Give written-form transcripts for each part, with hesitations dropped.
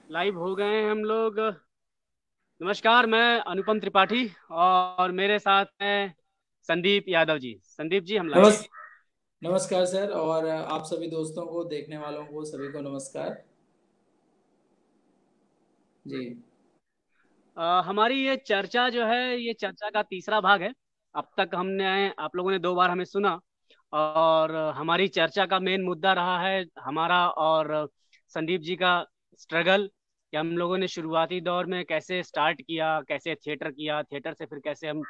Live हो गए हैं हम लोग। नमस्कार, मैं अनुपम त्रिपाठी और मेरे साथ हैं संदीप यादव जी। संदीप जी, हम लाइव नमस् हैं। नमस्कार सर, और आप सभी दोस्तों को, देखने वालों को, सभी को नमस्कार जी। हमारी ये चर्चा जो है, ये चर्चा का तीसरा भाग है। अब तक हमने आप लोगों ने 2 बार हमें सुना, और हमारी चर्चा का मेन मुद्दा रहा है हमारा और संदीप जी का स्ट्रगल, कि हम लोगों ने शुरुआती दौर में कैसे स्टार्ट किया, कैसे थिएटर किया, थिएटर से फिर कैसे हम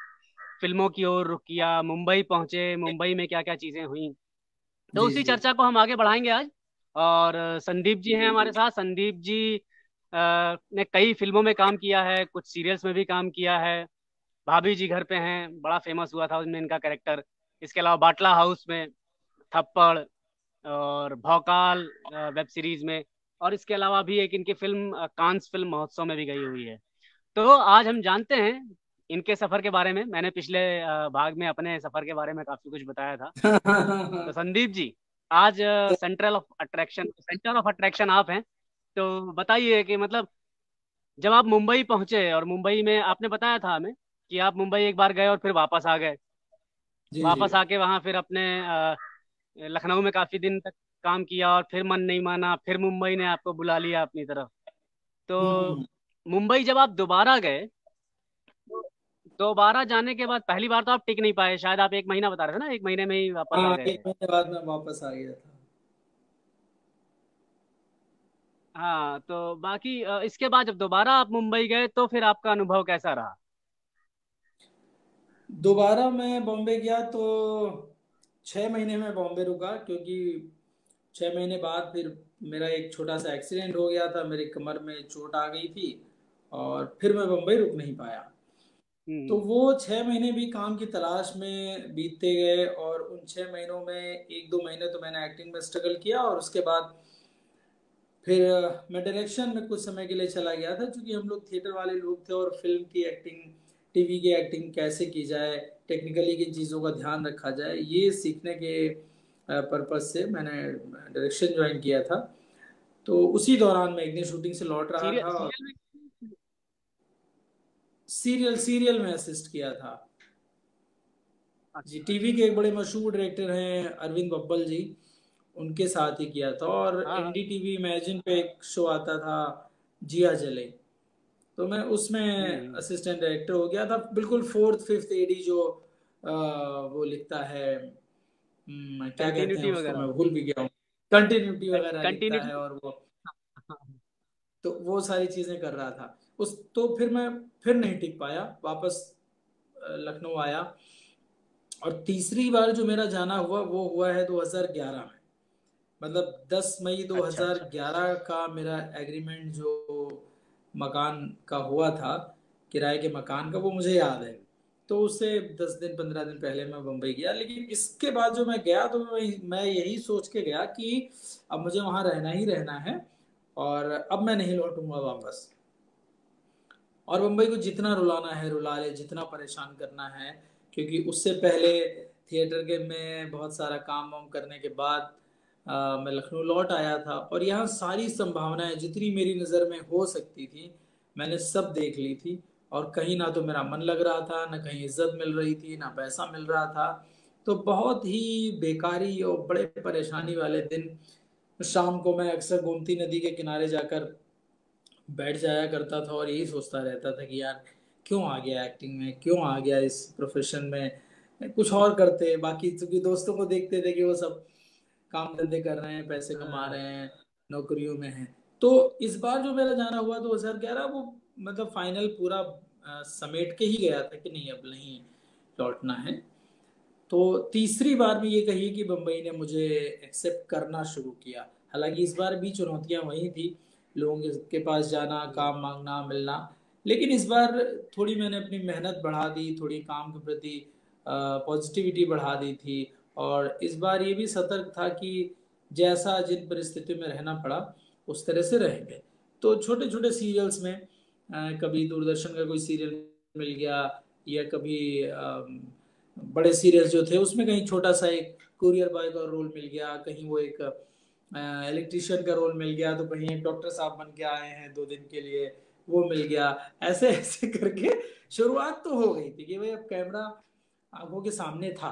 फिल्मों की ओर रुख किया, मुंबई पहुंचे, मुंबई में क्या क्या चीजें हुई। तो जी उसी जी। चर्चा को हम आगे बढ़ाएंगे आज। और संदीप जी हैं हमारे साथ। संदीप जी ने कई फिल्मों में काम किया है, कुछ सीरियल्स में भी काम किया है। भाभी जी घर पे हैं, बड़ा फेमस हुआ था उसमें इनका कैरेक्टर। इसके अलावा बाटला हाउस में, थप्पड़ और भौकाल वेब सीरीज में, और इसके अलावा भी एक इनकी फिल्म कांस फिल्म महोत्सव में भी गई हुई है। तो आज हम जानते हैं इनके सफर के बारे में। मैंने पिछले भाग में अपने सफर के बारे में काफी कुछ बताया था। तो संदीप जी, आज सेंटर ऑफ अट्रैक्शन आप हैं। तो बताइए कि मतलब जब आप मुंबई पहुंचे, और मुंबई में आपने बताया था हमें कि आप मुंबई एक बार गए और फिर वापस आ गए। जी जी। वापस आके वहां फिर अपने लखनऊ में काफी दिन तक काम किया, और फिर मन नहीं माना, फिर मुंबई ने आपको बुला लिया अपनी तरफ। तो हम्म। मुंबई जब आप दोबारा गए, तो दोबारा जाने के बाद पहली बार तो आप टिक नहीं पाए शायद। आप 1 महीना बता रहे थे ना, 1 महीने में ही वापस आ हाँ, गए एक थे। महीने बाद मैं वापस आ गया था। हाँ, तो बाकी इसके बाद जब दोबारा आप मुंबई गए तो फिर आपका अनुभव कैसा रहा? दोबारा मैं बॉम्बे गया तो 6 महीने में बॉम्बे रुका, क्योंकि 6 महीने बाद फिर मेरा एक छोटा सा एक्सीडेंट हो गया था, मेरी कमर में चोट आ गई थी, और फिर मैं बम्बई रुक नहीं पाया। तो हम्म। वो 6 महीने भी काम की तलाश में बीतते गए, और उन 6 महीनों में 1-2 महीने तो मैंने एक्टिंग में स्ट्रगल किया, और उसके बाद फिर मैं डायरेक्शन में कुछ समय के लिए चला गया था, क्योंकि हम लोग थिएटर वाले लोग थे, और फिल्म की एक्टिंग, टीवी की एक्टिंग कैसे की जाए, टेक्निकली किन चीज़ों का ध्यान रखा जाए, ये सीखने के पर्पज से मैंने डायरेक्शन ज्वाइन किया था। तो उसी दौरान मैं एक दिन शूटिंग से लौट रहा सीरियल था, और सीरियल में। सीरियल सीरियल में असिस्ट किया था। जी, अच्छा टीवी अच्छा। के एक बड़े मशहूर डायरेक्टर हैं अरविंद बब्बल जी, उनके साथ ही किया था। और हाँ हाँ। एनडीटीवी इमेजिन पे एक शो आता था, जिया जले, तो मैं उसमें हम्म। असिस्टेंट डायरेक्टर हो गया था। बिल्कुल फोर्थ फिफ्थ एडी जो वो लिखता है, क्या कहते हैं कंटिन्यूटी उसको, वगैरह। मैं भूल भी गया हूँ। कंटिन्यूटी वगैरह लिखता है, कंटिन्यूटी। और वो, तो वो सारी चीजें कर रहा था उस। तो फिर मैं फिर नहीं टिक पाया, वापस लखनऊ आया। और तीसरी बार जो मेरा जाना हुआ वो हुआ है 2011 में। मतलब 10 मई अच्छा अच्छा। 2011 का मेरा एग्रीमेंट जो मकान का हुआ था, किराए के मकान का, वो मुझे याद है। हम्म। तो उससे 10 दिन 15 दिन पहले मैं मुंबई गया, लेकिन इसके बाद जो मैं गया तो मैं यही सोच के गया कि अब मुझे वहां रहना ही रहना है, और अब मैं नहीं लौटूंगा हम्म। वापस। और मुंबई को जितना रुलाना है रुला ले, जितना परेशान करना है, क्योंकि उससे पहले थिएटर के में बहुत सारा काम वाम करने के बाद मैं लखनऊ लौट आया था, और यहाँ सारी संभावनाएं जितनी मेरी नज़र में हो सकती थी मैंने सब देख ली थी। और कहीं ना तो मेरा मन लग रहा था, ना कहीं इज्जत मिल रही थी, ना पैसा मिल रहा था। तो बहुत ही बेकारी और बड़े परेशानी वाले दिन। शाम को मैं अक्सर गोमती नदी के किनारे जाकर बैठ जाया करता था, और यही सोचता रहता था कि यार क्यों आ गया एक्टिंग में, क्यों आ गया इस प्रोफेशन में, कुछ और करते। बाकी क्योंकि दोस्तों को देखते थे कि वो सब काम धंधे कर रहे हैं, पैसे कमा हाँ। रहे हैं, नौकरियों में हैं। तो इस बार जो मेरा जाना हुआ 2011, वो मतलब फाइनल पूरा समेट के ही गया था कि नहीं, अब नहीं लौटना है। तो तीसरी बार में ये कही कि बम्बई ने मुझे एक्सेप्ट करना शुरू किया। हालांकि इस बार भी चुनौतियां वही थी, लोगों के पास जाना, हम्म। काम मांगना, मिलना। लेकिन इस बार थोड़ी मैंने अपनी मेहनत बढ़ा दी, थोड़ी काम के प्रति पॉजिटिविटी बढ़ा दी थी। और इस बार ये भी सतर्क था कि जैसा जिन परिस्थितियों में रहना पड़ा उस तरह से रहेंगे। तो छोटे छोटे सीरियल्स में कभी दूरदर्शन का कोई सीरियल मिल गया, या कभी बड़े सीरियल जो थे उसमें कहीं छोटा सा एक कुरियर बॉय का रोल मिल गया, कहीं वो एक इलेक्ट्रिशियन का रोल मिल गया, तो कहीं एक डॉक्टर साहब बन के आए हैं 2 दिन के लिए, वो मिल गया। ऐसे ऐसे करके शुरुआत तो हो गई थी कि भाई अब कैमरा आंखों के सामने था,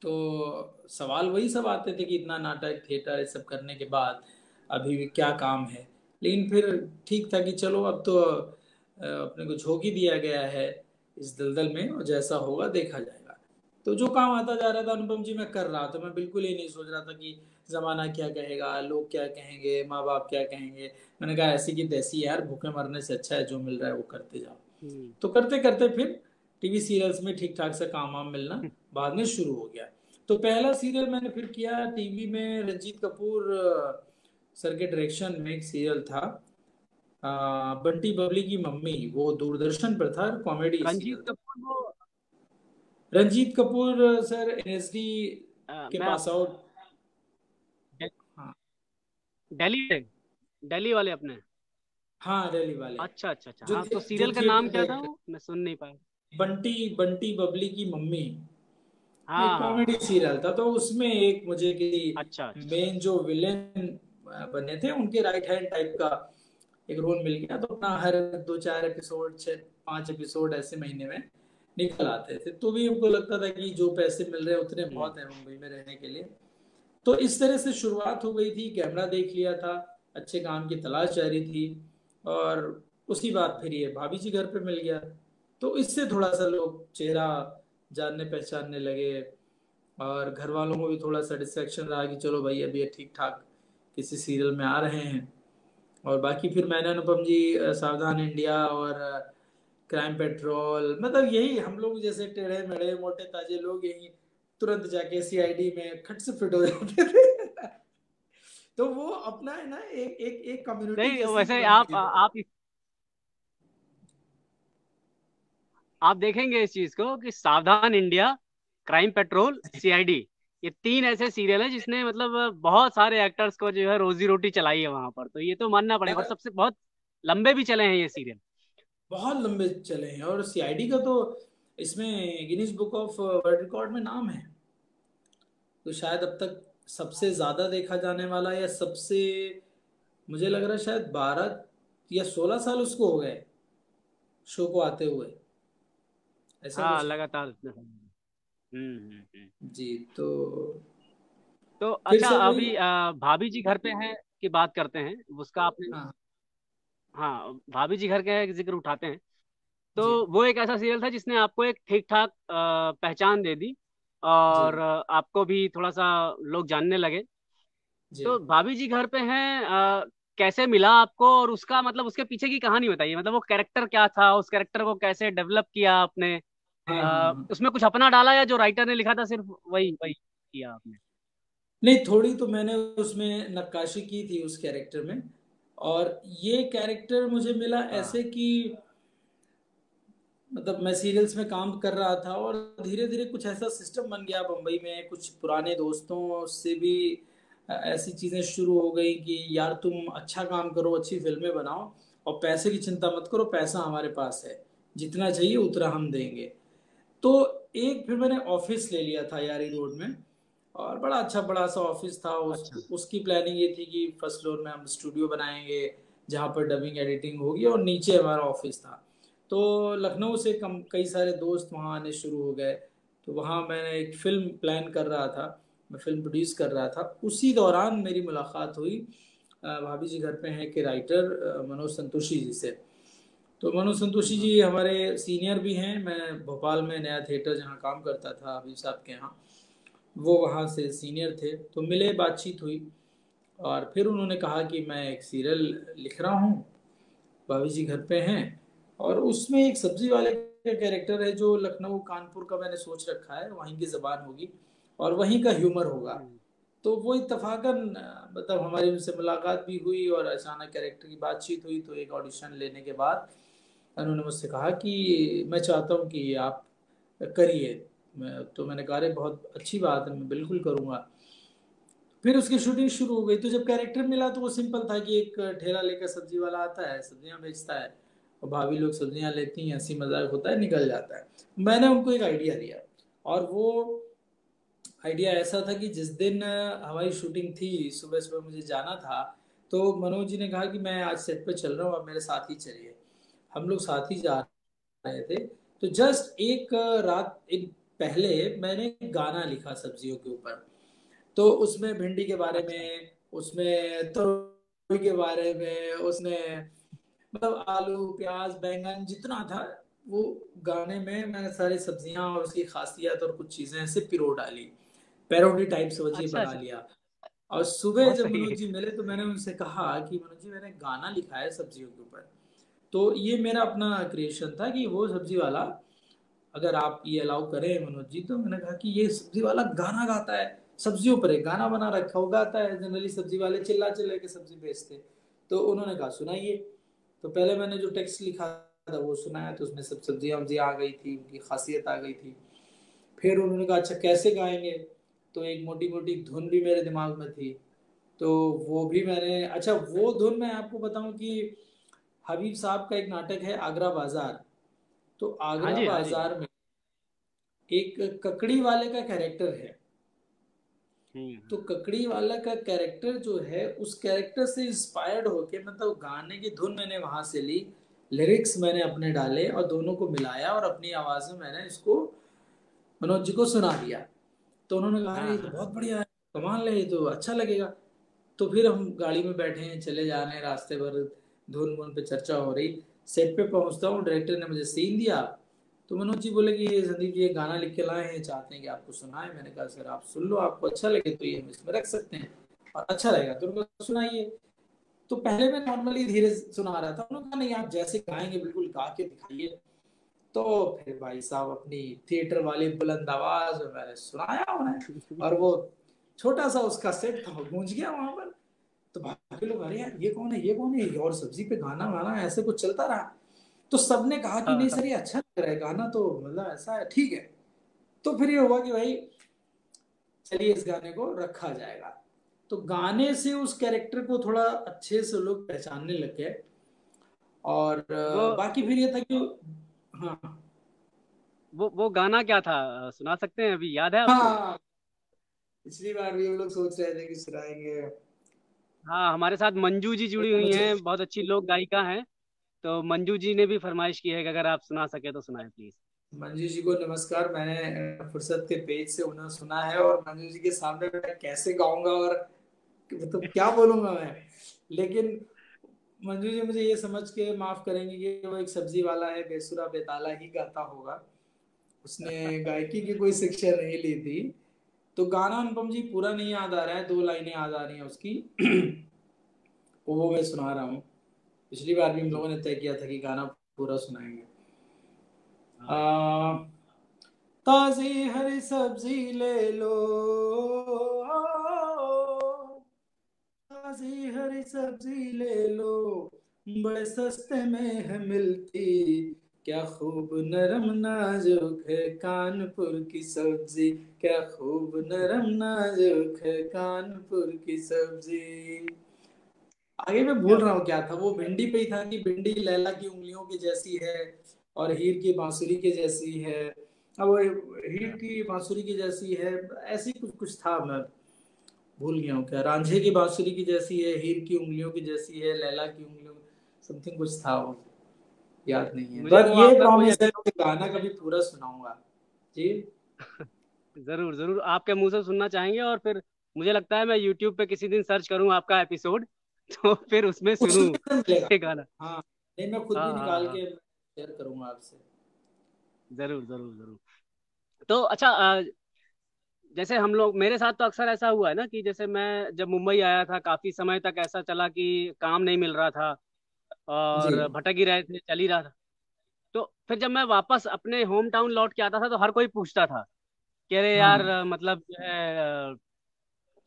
तो सवाल वही सब आते थे कि इतना नाटक थिएटर ये सब करने के बाद अभी भी क्या काम है। लेकिन फिर ठीक था कि चलो अब तो अपने को झोंक ही दिया गया है इस दलदल में, और जैसा होगा देखा जाएगा। तो जो काम आता जा रहा था अनुपम जी मैं कर रहा था, मैं बिल्कुल ही नहीं सोच रहा था कि जमाना क्या कहेगा, लोग क्या कहेंगे, माँ बाप क्या कहेंगे। मैंने कहा ऐसी की तैसी यार, भूखे मरने से अच्छा है जो मिल रहा है वो करते जाओ। हम्म। तो करते करते फिर टीवी सीरियल्स में ठीक ठाक से काम वाम मिलना बाद में शुरू हो गया। तो पहला सीरियल मैंने फिर किया टीवी में, रंजीत कपूर सर के डायरेक्शन में एक सीरियल था, बंटी बबली की मम्मी। वो दूरदर्शन पर था, कॉमेडी रंजीत सीरियल था। कपूर वो रंजीत कपूर सर एनएसडी के मैं पास आउट। हाँ दिल्ली दिल्ली वाले अपने। हाँ, दिल्ली वाले, अच्छा अच्छा अच्छा, जो हाँ तो जो सीरियल का नाम थिएटर क्या था डायरेक्टर, वो, मैं सुन नहीं पाया। बंटी बंटी बबली की मम्मी। एक हाँ हाँ कॉमेडी हाँ। सीरियल था, तो उसमें एक मुझे किसी अच्छा अच्छा। मेन जो विलेन बने थे उनके राइट हैंड टाइप का एक रोल मिल गया। तो अपना हर 2-4 एपिसोड, 6-5 एपिसोड ऐसे महीने में निकल आते थे। तो भी हमको लगता था कि जो पैसे मिल रहे हैं उतने हम्म। बहुत है मुंबई में रहने के लिए। तो इस तरह से शुरुआत हो गई थी, कैमरा देख लिया था, अच्छे काम की तलाश जारी थी। और उसी बात फिर ये भाभी जी घर पे मिल गया, तो इससे थोड़ा सा लोग चेहरा जानने पहचानने लगे। और घर वालों को भी थोड़ा सेटिस्फेक्शन रहा कि चलो भाई अभी ये ठीक ठाक किसी सीरियल में आ रहे हैं। और बाकी फिर मैंने अनुपम जी, सावधान इंडिया और क्राइम पेट्रोल, मतलब यही हम लोग जैसे टेढ़े मेढ़े मोटे ताजे लोग यही तुरंत जाके सीआईडी में खट से फिट हो जाते थे। तो वो अपना है ना, एक एक एक कम्युनिटी नहीं जैसी वैसे बन आप गई वो। आप देखेंगे इस चीज को कि सावधान इंडिया, क्राइम पेट्रोल, सीआईडी, ये तीन ऐसे सीरियल हैं जिसने मतलब बहुत सारे एक्टर्स को जो है रोजी रोटी चलाई है वहां पर, तो ये तो मानना पड़ेगा, और यार सबसे बहुत लंबे भी चले हैं ये सीरियल। बहुत लंबे चले हैं, और सीआईडी का तो इसमें Guinness book of world record में नाम है। तो शायद अब तक सबसे ज्यादा देखा जाने वाला, या सबसे, मुझे लग रहा है शायद 12 या 16 साल उसको हो गए शो को आते हुए, ऐसा हाँ कुछ है। लगातार उसने। जी। तो तो फिर अच्छा सर वही। अभी भाभी जी घर पे हैं की बात करते हैं, उसका आपने, हाँ हाँ भाभी जी घर के जिक्र उठाते हैं, जी तो वो एक ऐसा सीरियल था जिसने आपको एक ठीक ठाक पहचान दे दी, जी और आपको भी थोड़ा सा लोग जानने लगे। जी। तो भाभी जी घर पे हैं कैसे मिला आपको, और उसका मतलब उसके पीछे की कहानी बताइए, मतलब वो कैरेक्टर क्या था, उस कैरेक्टर को कैसे डेवलप किया आपने, हाँ हाँ हाँ। उसमें कुछ अपना डाला या जो राइटर ने लिखा था सिर्फ वही वही किया आपने। नहीं, थोड़ी तो मैंने उसमें नक्काशी की थी उस कैरेक्टर में। और ये कैरेक्टर मुझे मिला हाँ ऐसे कि मतलब मैं सीरियल्स में काम कर रहा था, और धीरे धीरे कुछ ऐसा सिस्टम बन गया बम्बई में, कुछ पुराने दोस्तों से भी ऐसी चीजें शुरू हो गई कि यार तुम अच्छा काम करो, अच्छी फिल्में बनाओ, और पैसे की चिंता मत करो, पैसा हमारे पास है, जितना चाहिए उतना हम देंगे। तो एक फिर मैंने ऑफिस ले लिया था यारी रोड में, और बड़ा अच्छा बड़ा सा ऑफिस था। अच्छा। उसकी प्लानिंग ये थी कि फर्स्ट फ्लोर में हम स्टूडियो बनाएंगे जहाँ पर डबिंग एडिटिंग होगी, और नीचे हमारा ऑफिस था। तो लखनऊ से कम कई सारे दोस्त वहाँ आने शुरू हो गए। तो वहाँ मैंने एक फिल्म प्लान कर रहा था, मैं फिल्म प्रोड्यूस कर रहा था। उसी दौरान मेरी मुलाकात हुई भाभी जी घर पे हैं कि राइटर मनोज संतोषी जी से। तो मनोज संतोषी हाँ। जी हमारे सीनियर भी हैं। मैं भोपाल में नया थिएटर जहाँ काम करता था अभी साहब के यहाँ, वो वहाँ से सीनियर थे, तो मिले, बातचीत हुई। और फिर उन्होंने कहा कि मैं एक सीरियल लिख रहा हूँ, भाभी जी घर पे हैं, और उसमें एक सब्जी वाले का कैरेक्टर है जो लखनऊ कानपुर का मैंने सोच रखा है, वहीं की जबान होगी और वहीं का ह्यूमर होगा। हम्म। तो वो इत्तेफाकन मतलब हमारी उनसे मुलाकात भी हुई, और अचानक कैरेक्टर की बातचीत हुई। तो एक ऑडिशन लेने के बाद उन्होंने मुझसे कहा कि मैं चाहता हूँ कि आप करिए। तो मैंने कहा अरे बहुत अच्छी बात है, मैं बिल्कुल करूँगा। फिर उसकी शूटिंग शुरू हो गई। तो जब कैरेक्टर मिला तो वो सिंपल था कि एक ठेला लेकर सब्जी वाला आता है, सब्जियां बेचता है, और भाभी लोग सब्जियां लेती हैं, हंसी मजाक होता है, निकल जाता है। मैंने उनको एक आइडिया दिया, और वो आइडिया ऐसा था कि जिस दिन हमारी शूटिंग थी, सुबह सुबह मुझे जाना था, तो मनोज जी ने कहा कि मैं आज सेट पे चल रहा हूँ, आप मेरे साथ ही चलिए। हम लोग साथ ही जा रहे थे। तो जस्ट एक रात एक पहले मैंने एक गाना लिखा सब्जियों के ऊपर। तो उसमें भिंडी के बारे अच्छा में, उसमें तोरई के बारे में, उसमें मतलब आलू प्याज बैंगन जितना था, वो गाने में मैंने सारी सब्जियां और उसकी खासियत और कुछ चीजें ऐसे पिरो डाली, पैरोडी टाइप समझिए अच्छा बना अच्छा। लिया। और सुबह बहुत जब सही मनोज है। जी मिले तो मैंने उनसे कहा कि मनोज जी मैंने गाना लिखा है सब्जियों के ऊपर। तो ये मेरा अपना क्रिएशन था कि वो सब्जी वाला, अगर आप ये अलाउ करें मनोज जी, तो मैंने कहा कि ये सब्जी वाला गाना गाता है, सब्जियों पर एक गाना बना रखा हो, गाता है। जनरली सब्जी वाले चिल्ला चिल्ला के सब्जी बेचते। तो उन्होंने कहा सुनाइए। तो पहले मैंने जो टेक्स्ट लिखा था वो सुनाया, तो उसमें सब सब्जियां वब्जियां आ गई थी, उनकी खासियत आ गई थी। फिर उन्होंने कहा अच्छा कैसे गाएंगे। तो एक मोटी मोटी धुन भी मेरे दिमाग में थी। तो वो भी मैंने, अच्छा वो धुन मैं आपको बताऊं कि हबीब साहब का एक नाटक है आगरा बाजार। तो हाँ आगरा जी हाँ जी। बाजार में एक ककड़ी वाले का कैरेक्टर है। तो हम्म। ककड़ी वाला का कैरेक्टर जो है, उस कैरेक्टर से इंस्पायर्ड होके मतलब गाने की धुन मैंने वहां से ली, लिरिक्स मैंने अपने डाले और दोनों को मिलाया और अपनी आवाज में मैंने इसको मनोज जी को सुना दिया। तो उन्होंने कहा अरे हाँ ये तो हाँ। बहुत बढ़िया है, कमाल है, ये तो अच्छा लगेगा। तो फिर हम गाड़ी में बैठे हैं, चले जा रहे हैं, रास्ते भर धुन वुन पे चर्चा हो रही। सेट पे पहुंचता हूँ, डायरेक्टर ने मुझे सीन दिया। तो मनोज जी बोले कि ये संदीप जी ये गाना लिख के लाए हैं, चाहते हैं कि आपको सुनाए। मैंने कहा सर आप सुन लो, आपको अच्छा लगे तो ये हम इसमें रख सकते हैं और अच्छा रहेगा तो उनको सुनाइए। तो पहले मैं नॉर्मली धीरे सुना रहा था, उन्होंने कहा नहीं आप जैसे गाएंगे बिल्कुल गा के दिखाइए। तो फिर भाई साहब अपनी थिएटर वाली बुलंद आवाज में मैंने सुनाया उन्हें। और वो छोटा सा उसका सेट था, वो गूंज गया वहां पर। तो बाकी लोग अरे यार ये कौन है, ये कौन है, और सब्जी पे गाना गाना ऐसे कुछ चलता रहा। तो सबने कहा कि हाँ नहीं हाँ। सर ये अच्छा लग रहा है गाना, तो मतलब ऐसा है ठीक है। तो फिर ये हुआ कि भाई चलिए इस गाने को रखा जाएगा। तो गाने से उस कैरेक्टर को थोड़ा अच्छे से लोग पहचानने लग गए। और वो बाकी फिर ये था कि हाँ वो गाना क्या था, सुना सकते हैं, अभी याद है आपको? हाँ, पिछली बार भी हम लोग सोच रहे थे कि सुनाएंगे। हाँ, हमारे साथ मंजू जी तो जुड़ी हुई मुझे, हैं, बहुत अच्छी लोक गायिका हैं। तो मंजू जी ने भी फरमाइश की है कि अगर आप सुना सके तो सुनाए प्लीज। मंजू जी को नमस्कार। मैंने फुर्सत के पेज से उन्हें सुना है, और मंजू जी के सामने मैं कैसे गाऊंगा और मतलब क्या बोलूंगा मैं। लेकिन मंजू जी मुझे ये समझ के माफ करेंगे कि वो एक सब्जी वाला है, बेसुरा बेताला ही गाता होगा, उसने गायकी की कोई शिक्षा नहीं ली थी। तो गाना अनुपम जी पूरा नहीं याद आ रहा है, 2 लाइनें याद आ रही हैं उसकी। वो मैं सुना रहा हूँ। पिछली बार भी हम जी। लोगों ने तय किया था कि गाना पूरा सुनाएंगे। हाँ हाँ। आ, ताजी हरी सब्जी ले लो, ताजी हरी सब्जी ले लो, बड़े सस्ते में है मिलती, क्या खूब नरम नाजुक है कानपुर की सब्जी, क्या खूब नरम नाजुक है कानपुर की सब्जी। आगे मैं क्या भूल रहा बात। हूँ क्या था, वो भिंडी पे ही था कि भिंडी लैला की उंगलियों की जैसी है और हीर की बांसुरी के जैसी है। अब वो हीर की बांसुरी की जैसी है, ऐसी कुछ कुछ था, मैं भूल गया हूँ क्या, रांझे की बांसुरी की जैसी है, हीर की उंगलियों की जैसी है, लैला की उंगलियों, समथिंग कुछ था वो, याद नहीं है। मुझे पर वो ये आपका कोई प्रॉमिस है कि गाना कभी पूरा सुनाऊंगा जी। जरूर जरूर आपके मुंह से सुनना चाहेंगे, और फिर मुझे लगता है मैं यूट्यूब पे किसी दिन सर्च करूँ आपका एपिसोड तो फिर उसमें सुनूं उसमें से मिलेगा। ये गाना। हाँ, नहीं मैं खुद हाँ भी हाँ निकाल हाँ। के शेयर करूंगा आपसे। जरूर जरूर जरूर। तो अच्छा, जैसे हम लोग, मेरे साथ तो अक्सर ऐसा हुआ है ना कि जैसे मैं जब मुंबई आया था, काफी समय तक ऐसा चला कि काम नहीं मिल रहा था जी और भटक ही रहे थे, चल ही रहा था। तो फिर जब मैं वापस अपने होम टाउन लौट के आता था तो हर कोई पूछता था कि अरे यार, हाँ मतलब जो है,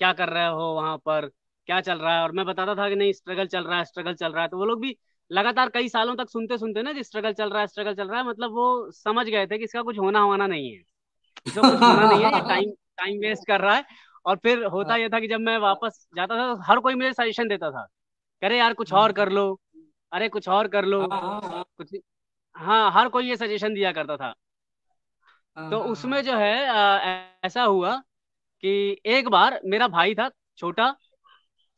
क्या कर रहे हो वहां पर, क्या चल रहा है। और मैं बताता था कि नहीं, स्ट्रगल चल रहा है, स्ट्रगल चल रहा है। तो वो लोग भी लगातार कई सालों तक सुनते सुनते ना कि स्ट्रगल चल रहा है, स्ट्रगल चल रहा है, मतलब वो समझ गए थे कि इसका कुछ होना होना नहीं है, इसका कुछ होना नहीं है, ये टाइम टाइम वेस्ट कर रहा है। और फिर होता हाँ यह था कि जब मैं वापस जाता था तो हर कोई मुझे सजेशन देता था, कह रहे यार कुछ और हाँ कर लो, अरे कुछ और कर लो, हाँ हाँ कुछ। हाँ, हर कोई ये सजेशन दिया करता था। हाँ तो हाँ उसमें हाँ जो है ऐसा हुआ कि एक बार मेरा भाई था छोटा,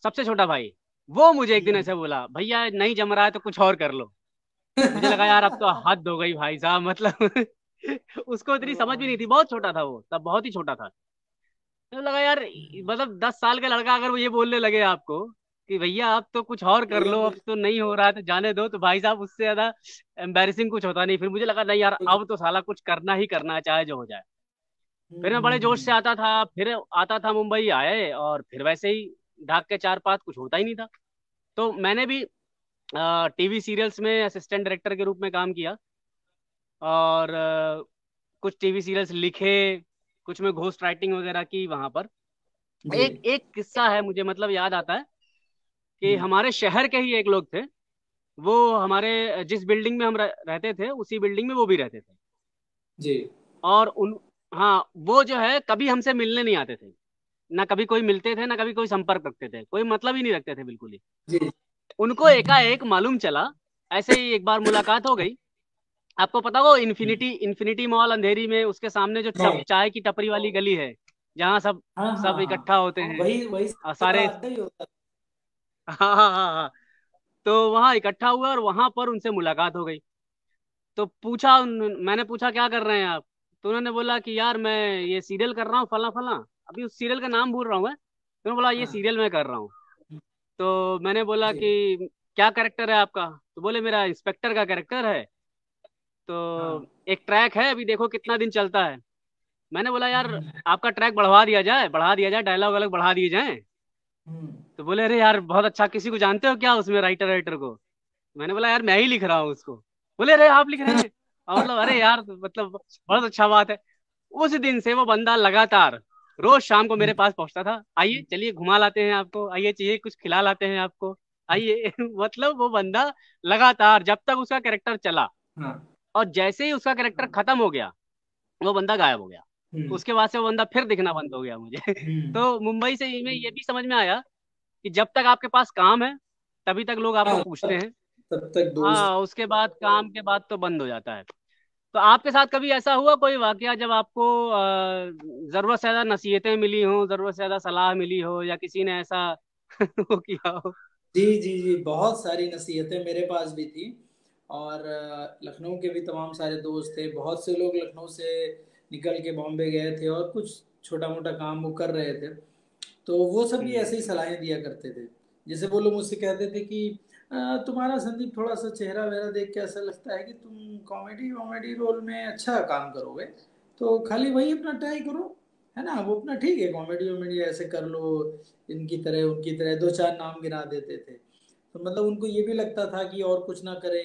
सबसे छोटा भाई, वो मुझे एक दिन ऐसे बोला, भैया नहीं जम रहा है तो कुछ और कर लो। मुझे लगा यार अब तो हद हो गई भाई साहब, मतलब उसको इतनी समझ भी नहीं थी, बहुत छोटा था वो तब, बहुत ही छोटा था। तो लगा यार, मतलब 10 साल का लड़का अगर वो ये बोलने लगे आपको कि भैया आप तो कुछ और कर भैया लो, अब कुछ तो नहीं हो रहा है तो जाने दो, तो भाई साहब उससे ज्यादा एम्बैरेसिंग कुछ होता नहीं। फिर मुझे लगा नहीं यार, कुछ अब तो साला कुछ करना ही करना है, चाहे जो हो जाए। फिर मैं बड़े जोश से हम्म। आता था, फिर आता था मुंबई आए, और फिर वैसे ही ढाक के चार पांच, कुछ होता ही नहीं था। तो मैंने भी टीवी सीरियल्स में असिस्टेंट डायरेक्टर के रूप में काम किया, और कुछ टीवी सीरियल्स लिखे, कुछ में घोस्ट राइटिंग वगैरह की वहां पर। जी। एक एक किस्सा है मुझे, मतलब याद आता है कि हम्म। हमारे शहर के ही एक लोग थे, वो हमारे जिस बिल्डिंग में हम रहते थे, उसी बिल्डिंग में वो भी रहते थे। जी। और उन, हाँ, वो जो है कभी हमसे मिलने नहीं आते थे, ना कभी कोई मिलते थे, ना कभी कोई संपर्क रखते थे, कोई मतलब ही नहीं रखते थे बिल्कुल ही। जी। उनको एकाएक मालूम चला, ऐसे ही एक बार मुलाकात हो गई। आपको पता, वो इन्फिनिटी इन्फिनिटी मॉल अंधेरी में, उसके सामने जो हाँ चाय की टपरी वाली गली है, जहाँ सब हाँ हाँ सब हाँ। इकट्ठा होते हैं, वही वही सबसे बड़ा सारे अड्डा ही होता है। हाँ हाँ हाँ हाँ। तो वहाँ इकट्ठा हुआ और वहां पर उनसे मुलाकात हो गई। तो पूछा मैंने पूछा क्या कर रहे हैं आप? तो उन्होंने बोला कि यार मैं ये सीरियल कर रहा हूँ, फला फला, अभी उस सीरियल का नाम भूल रहा हूँ मैं। तो उन्होंने बोला ये हाँ सीरियल मैं कर रहा हूँ। तो मैंने बोला जी। कि क्या कैरेक्टर है आपका? तो बोले मेरा इंस्पेक्टर का कैरेक्टर है। तो हाँ। एक ट्रैक है, अभी देखो कितना दिन चलता है। मैंने बोला यार आपका ट्रैक बढ़वा दिया जाए, बढ़ा दिया जाए, डायलॉग अलग बढ़ा दिए जाए। हम्म। तो बोले अरे यार बहुत अच्छा, किसी को जानते हो क्या उसमें, राइटर राइटर को? मैंने बोला यार मैं ही लिख रहा हूँ उसको। बोले अरे आप लिख रहे हैं? और मतलब अरे यार, तो मतलब बहुत अच्छा बात है। उस दिन से वो बंदा लगातार रोज शाम को मेरे पास पहुंचता था, आइए चलिए घुमा लाते हैं आपको, आइए चाहिए कुछ खिला लाते हैं आपको, आइए मतलब वो बंदा लगातार जब तक उसका कैरेक्टर चला, हाँ। और जैसे ही उसका कैरेक्टर खत्म हो गया, वो बंदा गायब हो गया। हम्म। उसके बाद से वो बंदा फिर दिखना बंद हो गया मुझे। हम्म। तो मुंबई से में ये भी समझ में आया कि जब तक आपके पास काम है, तभी तक लोग आपको हाँ पूछते हैं। तब तक दोस्त। हाँ, उसके बाद, काम के बाद तो बंद हो जाता है। तो आपके साथ कभी ऐसा हुआ कोई वाकया जब आपको जरूरत से ज्यादा नसीहतें मिली हो, जरूरत से ज्यादा सलाह मिली हो, या किसी ने ऐसा वो किया हो? जी जी जी, बहुत सारी नसीहतें मेरे पास भी थी। और लखनऊ के भी तमाम सारे दोस्त थे, बहुत से लोग लखनऊ से निकल के बॉम्बे गए थे और कुछ छोटा मोटा काम वो कर रहे थे। तो वो सब भी ऐसे ही हम्म। सलाहें दिया करते थे। जैसे वो लोग मुझसे कहते थे कि तुम्हारा संदीप थोड़ा सा चेहरा वेहरा देख के ऐसा लगता है कि तुम कॉमेडी कॉमेडी रोल में अच्छा काम करोगे, तो खाली वही अपना ट्राई करो, है ना, वो अपना ठीक है, कॉमेडी वॉमेडी ऐसे कर लो, इनकी तरह उनकी तरह दो चार नाम गिना देते थे। तो मतलब उनको ये भी लगता था कि और कुछ ना करे,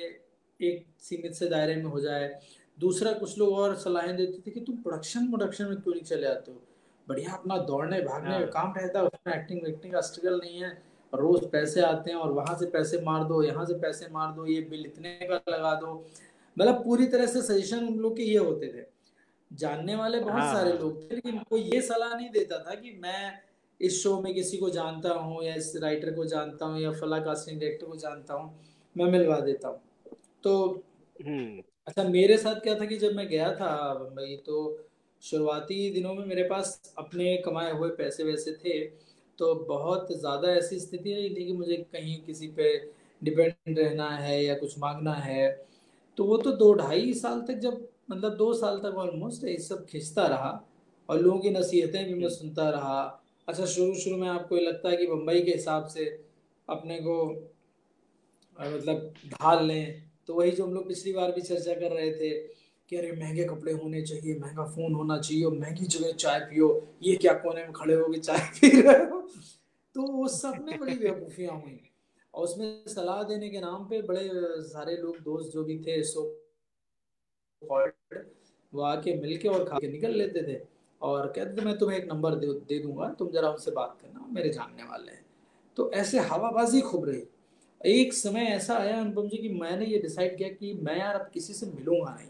एक सीमित से दायरे में हो जाए। दूसरा, कुछ लोग और सलाहें देते थे कि तुम प्रोडक्शन प्रोडक्शन में क्यों नहीं चले आते हो, बढ़िया अपना दौड़ने भागने का हाँ काम रहता है, उसमें एक्टिंग वेक्टिंग का स्ट्रगल नहीं है, रोज पैसे आते हैं और वहां से पैसे मार दो, यहाँ से पैसे मार दो, ये बिल इतने का लगा दो। मतलब पूरी तरह से सजेशन उन लोग के ये होते थे। जानने वाले बहुत हाँ सारे हाँ। लोग थे, लेकिन कोई ये सलाह नहीं देता था कि मैं इस शो में किसी को जानता हूँ या इस राइटर को जानता हूँ या फला कास्टिंग डायरेक्टर को जानता हूँ, मैं मिलवा देता हूँ। तो हम्म। अच्छा, मेरे साथ क्या था कि जब मैं गया था मुंबई, तो शुरुआती दिनों में मेरे पास अपने कमाए हुए पैसे वैसे थे, तो बहुत ज़्यादा ऐसी स्थिति नहीं थी कि मुझे कहीं किसी पे डिपेंड रहना है या कुछ मांगना है। तो वो तो 2 ढाई साल तक, जब मतलब 2 साल तक ऑलमोस्ट ये सब खिंचता रहा और लोगों की नसीहतें भी मैं हम्म। सुनता रहा। अच्छा, शुरू शुरू में आपको ये लगता है कि मुंबई के हिसाब से अपने को मतलब ढाल लें, तो वही जो हम लोग पिछली बार भी चर्चा कर रहे थे कि अरे महंगे कपड़े होने चाहिए, महंगा फोन होना चाहिए और महंगी जगह चाय पियो, ये क्या कोने में खड़े होके चाय पी रहे हो। तो वो सब में बड़ी बेवकूफियां हुई, और उसमें सलाह देने के नाम पे बड़े सारे लोग दोस्त जो भी थे सो वो आके मिलके और खा के निकल लेते थे और कहते थे मैं तुम्हें एक नंबर दे दूंगा, तुम जरा उनसे बात करना, मेरे जानने वाले हैं। तो ऐसे हवाबाजी खूब रही। एक समय ऐसा आया अनुपम जी कि मैंने ये डिसाइड किया कि मैं यार अब किसी से मिलूंगा नहीं।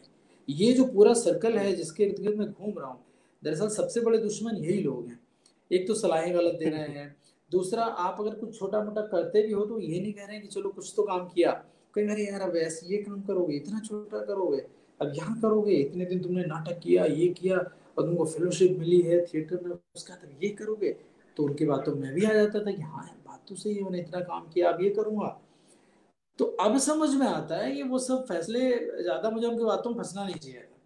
ये जो पूरा सर्कल है हम्म। जिसके इर्द गिर्द मैं घूम रहा हूँ, दरअसल सबसे बड़े दुश्मन यही लोग हैं। एक तो सलाहें गलत दे रहे हैं, दूसरा आप अगर कुछ छोटा मोटा करते भी हो तो ये नहीं कह रहे हैं कि चलो कुछ तो काम किया, कहीं अरे यार अब ऐसे ये काम करोगे, इतना छोटा करोगे, अब यहाँ करोगे, इतने दिन तुमने नाटक किया, ये किया, और तुमको फेलोशिप मिली है थिएटर में, उसका तुम ये करोगे, तो उनकी बातों में भी आ जाता था कि हाँ यार बात तो सही है, मैंने इतना काम किया, अब ये करूंगा। तो अब समझ में आता है कि वो सब फैसले, ज्यादा मुझे उनकी बातों में फंसना नहीं चाहिए था।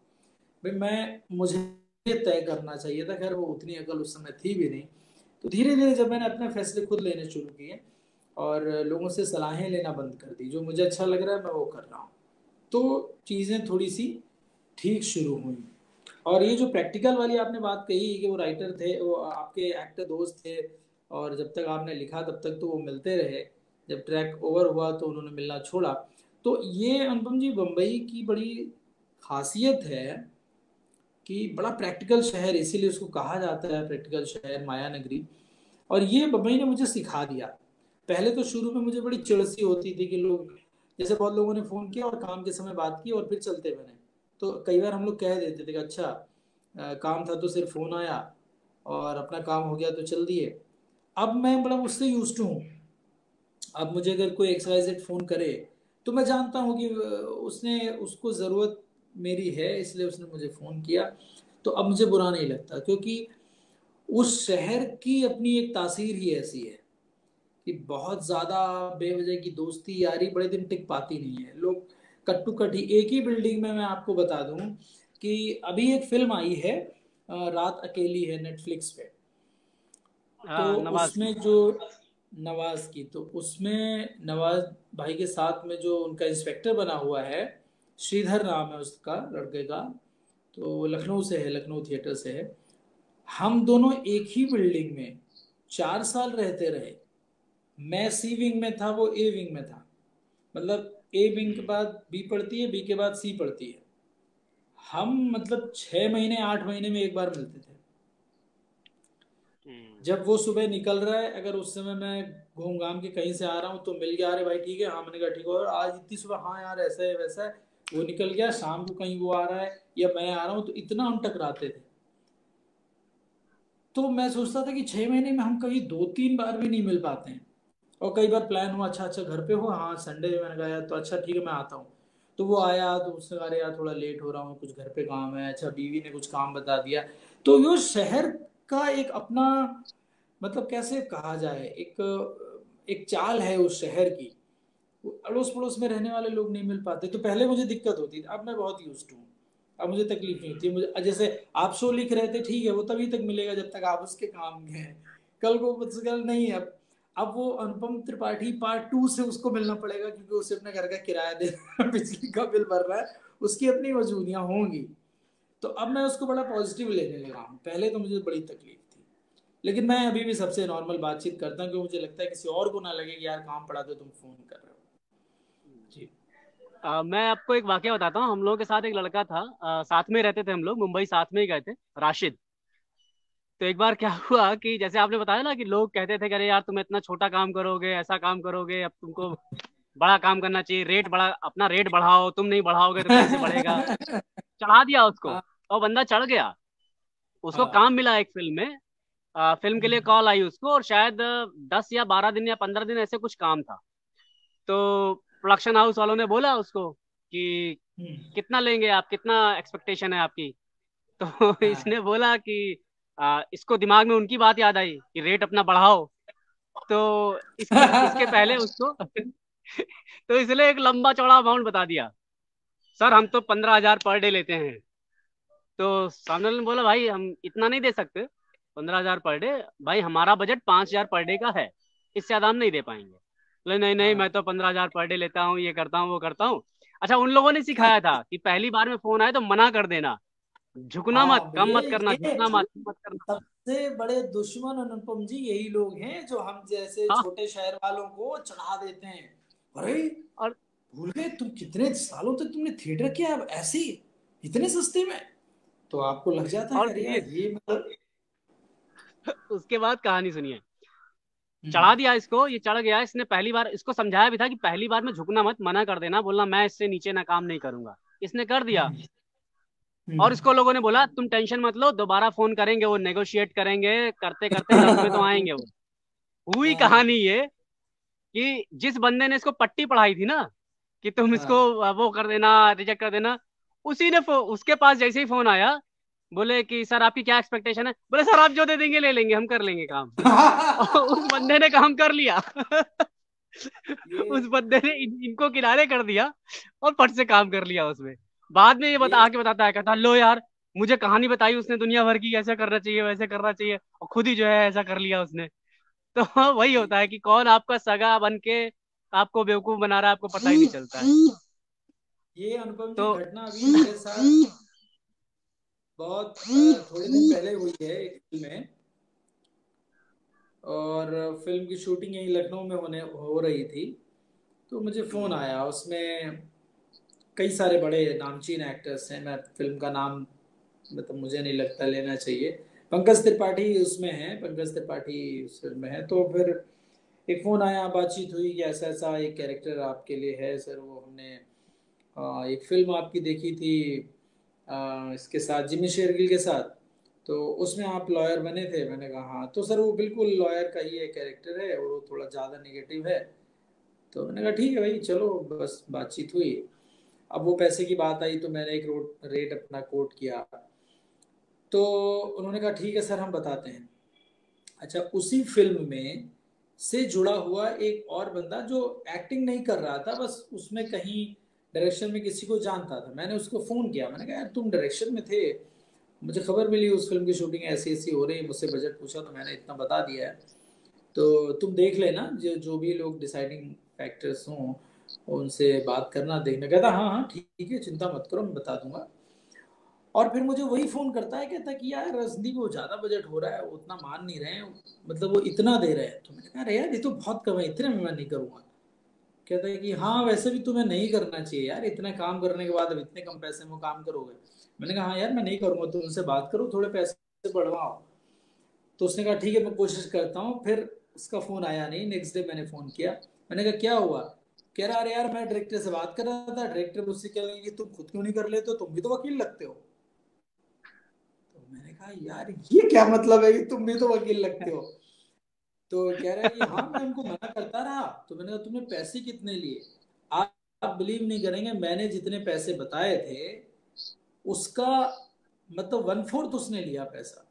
भाई मैं, मुझे तय करना चाहिए था। खैर वो उतनी अकल उस समय थी भी नहीं। तो धीरे धीरे जब मैंने अपने फैसले खुद लेने शुरू किए और लोगों से सलाहें लेना बंद कर दी, जो मुझे अच्छा लग रहा है मैं वो कर रहा हूँ, तो चीज़ें थोड़ी सी ठीक शुरू हुई। और ये जो प्रैक्टिकल वाली आपने बात कही कि वो राइटर थे, वो आपके एक्टर दोस्त थे, और जब तक आपने लिखा तब तक तो वो मिलते रहे, जब ट्रैक ओवर हुआ तो उन्होंने मिलना छोड़ा। तो ये अनुपम जी बम्बई की बड़ी खासियत है कि बड़ा प्रैक्टिकल शहर, इसीलिए उसको कहा जाता है प्रैक्टिकल शहर, माया नगरी। और ये बम्बई ने मुझे सिखा दिया। पहले तो शुरू में मुझे बड़ी चिड़ सी होती थी कि लोग, जैसे बहुत लोगों ने फोन किया और काम के समय बात की और फिर चलते बने, तो कई बार हम लोग कह देते थे कि अच्छा काम था तो सिर्फ फोन आया और अपना काम हो गया तो चल दिए। अब मैं बड़ा उससे यूज टू हूँ। अब मुझे अगर कोई XYZ फोन करे तो मैं जानता हूँ कि उसने, उसको ज़रूरत मेरी है इसलिए उसने मुझे फ़ोन किया। तो अब मुझे बुरा नहीं लगता, क्योंकि उस शहर की अपनी एक तासीर ही ऐसी है कि बहुत ज़्यादा बेवजह की दोस्ती यारी बड़े दिन टिक पाती नहीं है। लोग कट्टू कट्टी एक ही बिल्डिंग में, मैं आपको बता दूं कि अभी एक फिल्म आई है रात अकेली है नेटफ्लिक्स पे। तो हाँ, नवाज उसमें की। जो नवाज की, तो उसमें नवाज भाई के साथ में जो उनका इंस्पेक्टर बना हुआ है, श्रीधर नाम है उसका लड़के का, तो वो लखनऊ से है, लखनऊ थिएटर से है। हम दोनों एक ही बिल्डिंग में 4 साल रहते रहे। मैं सी विंग में था, वो ए विंग में था। मतलब ए विंग के बाद बी पढ़ती है, बी के बाद सी पढ़ती है। हम मतलब 6 महीने 8 महीने में एक बार मिलते थे। हम्म। जब वो सुबह निकल रहा है, अगर उस समय मैं घूम घाम के कहीं से आ रहा हूँ तो मिल गया, अरे भाई ठीक है, हाँ मैंने कहा ठीक है, और आज इतनी सुबह, हाँ यार ऐसा है वैसा है। वो निकल गया, शाम को कहीं वो आ रहा है या मैं आ रहा हूँ, तो इतना हम टकराते थे। तो मैं सोचता था कि 6 महीने में हम कभी 2-3 बार भी नहीं मिल पाते हैं। और कई बार प्लान हुआ, अच्छा अच्छा घर पे हो, हाँ संडे है, मैंने कहा यार तो अच्छा ठीक है मैं आता हूँ। तो वो आया तो उसने कहा अरे यार थोड़ा लेट हो रहा हूँ, कुछ घर पे काम है, अच्छा बीवी ने कुछ काम बता दिया। तो यो शहर का एक अपना, मतलब कैसे कहा जाए, एक एक चाल है उस शहर की। अड़ोस पड़ोस में रहने वाले लोग नहीं मिल पाते, तो पहले मुझे दिक्कत होती थी, अब मैं बहुत यूज हूँ। अब मुझे तकलीफ नहीं होती। मुझे जैसे आप शो लिख रहे थे, ठीक है वो तभी तक मिलेगा जब तक आप उसके काम में हैं। कल को मुझसे कल नहीं है। अब वो अनुपम त्रिपाठी पार्ट 2 से उसको मिलना पड़ेगा, क्योंकि उसे अपने घर का किराया दे रहा है, बिजली का बिल भर रहा है, उसकी अपनी मजबूरियां होंगी। तो अब मैं उसको बड़ा पॉजिटिव लेने लगा हूँ, पहले तो मुझे बड़ी तकलीफ थी। लेकिन मैं अभी भी सबसे नॉर्मल बातचीत करता हूँ, क्योंकि मुझे लगता है किसी और को ना लगे कि यार काम पड़ा तो तुम फोन कर रहे हो। जी। मैं आपको एक वाकया बताता हूँ। हम लोगों के साथ एक लड़का था, साथ में रहते थे हम लोग, मुंबई साथ में ही गए थे, राशिद। तो एक बार क्या हुआ कि जैसे आपने बताया ना कि लोग कहते थे कि अरे यार तुम इतना छोटा काम करोगे, ऐसा काम करोगे, अब तुमको बड़ा काम करना चाहिए, रेट बड़ा, अपना रेट बढ़ाओ, तुम नहीं बढ़ाओगे तो कैसे बढ़ेगा। चढ़ा दिया उसको, हाँ और बंदा चढ़ गया। उसको हाँ। काम मिला एक फिल्म में। फिल्म के लिए कॉल आई उसको, और शायद 10 या 12 दिन या 15 दिन ऐसे कुछ काम था। तो प्रोडक्शन हाउस वालों ने बोला उसको कि हम्म, कितना लेंगे आप, कितना एक्सपेक्टेशन है आपकी। तो हाँ। इसने बोला कि इसको दिमाग में उनकी बात याद आई कि रेट अपना बढ़ाओ। तो इसके इसके पहले उसको तो इसलिए एक लंबा चौड़ा अमाउंट बता दिया। सर हम तो 15,000 पर डे लेते हैं। तो सामने वाले ने बोला भाई हम इतना नहीं दे सकते, 15,000 पर डे। भाई हमारा बजट 5,000 पर डे का है, इससे ज्यादा हम नहीं दे पाएंगे। बोले नहीं नहीं, मैं हाँ तो 15,000 पर डे लेता हूँ, ये करता हूँ वो करता हूँ। अच्छा, उन लोगों ने सिखाया था कि पहली बार में फोन आए तो मना कर देना, झुकना मत, हाँ कम भैया, मत करना, ये झुकना मत करना। सबसे बड़े दुश्मन अनुपम जी यही लोग हैं, जो हम जैसे हाँ। छोटे शहर वालों को चढ़ा देते हैं। अरे और भूल गए तुम, कितने सालों तक तुमने थिएटर किया, अब ऐसे ही इतने सस्ते में। तो आपको लग जाता है कि और अरे यार सुनिए, ये मतलब। उसके बाद कहानी सुनिए। हम्म चढ़ा दिया इसको, ये चढ़ गया। इसने पहली बार इसको समझाया भी था कि पहली बार में झुकना मत, मना कर देना, बोलना मैं इससे नीचे ना काम नहीं करूंगा। इसने कर दिया। हम्म और हम्म। इसको लोगों ने बोला तुम टेंशन मत लो, दोबारा फोन करेंगे, वो नेगोशिएट करेंगे, करते करते 10 में तो आएंगे वो। हुई हाँ कहानी ये कि जिस बंदे ने इसको पट्टी पढ़ाई थी ना कि तुम इसको हाँ वो कर देना, रिजेक्ट कर देना, उसी ने उसके पास जैसे ही फोन आया, बोले कि सर आपकी क्या एक्सपेक्टेशन है, बोले सर आप जो दे देंगे ले लेंगे, हम कर लेंगे काम। और उस बंदे ने काम कर लिया। ये उस बंदे ने इनको किनारे कर दिया और फट से काम कर लिया उसमें। बाद में ये बता ये आके बताता है, कहता लो यार, मुझे कहानी बताई उसने दुनिया भर की, ऐसा करना चाहिए वैसे करना चाहिए, और खुद ही जो है ऐसा कर लिया उसने। तो वही होता है कि कौन आपका सगा बन के आपको बेवकूफ बना रहा है, आपको पता ही नहीं चलता है। ये अनुपम जी तो घटना अभी मेरे साथ बहुत थोड़े दिन पहले हुई है एक फिल्म में। और फिल्म की शूटिंग यहीं लखनऊ में होने हो रही थी। तो मुझे फ़ोन आया, उसमें कई सारे बड़े नामचीन एक्टर्स हैं। मैं फिल्म का नाम मतलब मुझे नहीं लगता लेना चाहिए। पंकज त्रिपाठी उसमें है, पंकज त्रिपाठी उस फिल्म में है। तो फिर एक फ़ोन आया, बातचीत हुई कि ऐसा ऐसा एक कैरेक्टर आपके लिए है सर। वो हमने एक फिल्म आपकी देखी थी इसके साथ, जिमी शेरगिल के साथ। तो उसमें आप लॉयर बने थे। मैंने कहा हाँ। तो सर वो बिल्कुल लॉयर का ही एक कैरेक्टर है और वो थोड़ा ज़्यादा नेगेटिव है। तो मैंने कहा ठीक है भाई, चलो बस बातचीत हुई। अब वो पैसे की बात आई तो मैंने एक रेट अपना कोट किया। तो उन्होंने कहा ठीक है सर, हम बताते हैं। अच्छा, उसी फिल्म में से जुड़ा हुआ एक और बंदा जो एक्टिंग नहीं कर रहा था, बस उसमें कहीं डायरेक्शन में किसी को जानता था। मैंने उसको फ़ोन किया, मैंने कहा यार तुम डायरेक्शन में थे, मुझे खबर मिली उस फिल्म की शूटिंग ऐसी ऐसी हो रही है, मुझसे बजट पूछा तो मैंने इतना बता दिया है। तो तुम देख लेना, जो जो भी लोग डिसाइडिंग फैक्टर्स हों उनसे बात करना, देखना। कहता हाँ हाँ ठीक है, चिंता मत करो, मैं बता दूंगा। और फिर मुझे वही फोन करता है, कहता कि यार संदीप वो ज्यादा बजट हो रहा है, वो उतना मान नहीं रहे हैं, मतलब वो इतना दे रहे हैं। तो मैंने कहा अरे यार ये तो बहुत कम है, इतने में मैं नहीं करूंगा। कहता है कि हाँ वैसे भी तुम्हें नहीं करना चाहिए यार, इतना काम करने के बाद अब इतने कम पैसे में काम करोगे। मैंने कहा हाँ यार मैं नहीं करूंगा, तुम उनसे बात करो, थोड़े पैसे बढ़वाओ। तो उसने कहा ठीक है मैं कोशिश करता हूँ। फिर उसका फोन आया नहीं। नेक्स्ट डे मैंने फोन किया, मैंने कहा क्या हुआ। कह रहा अरे यार मैं डायरेक्टर से बात कर रहा था, डायरेक्टर मुझसे कह रहे कि तुम खुद क्यों नहीं कर लेते हो, तुम भी तो वकील लगते हो। तो मैंने कहा यार ये क्या मतलब है कि तुम भी तो वकील लगते हो। तो कह रहा है कि हाँ मैं उनको मना करता रहा। तो मैंने कहा तुमने पैसे कितने लिए। आप बिलीव नहीं करेंगे, मैंने जितने पैसे बताए थे उसका मतलब 1/4 उसने लिया पैसा।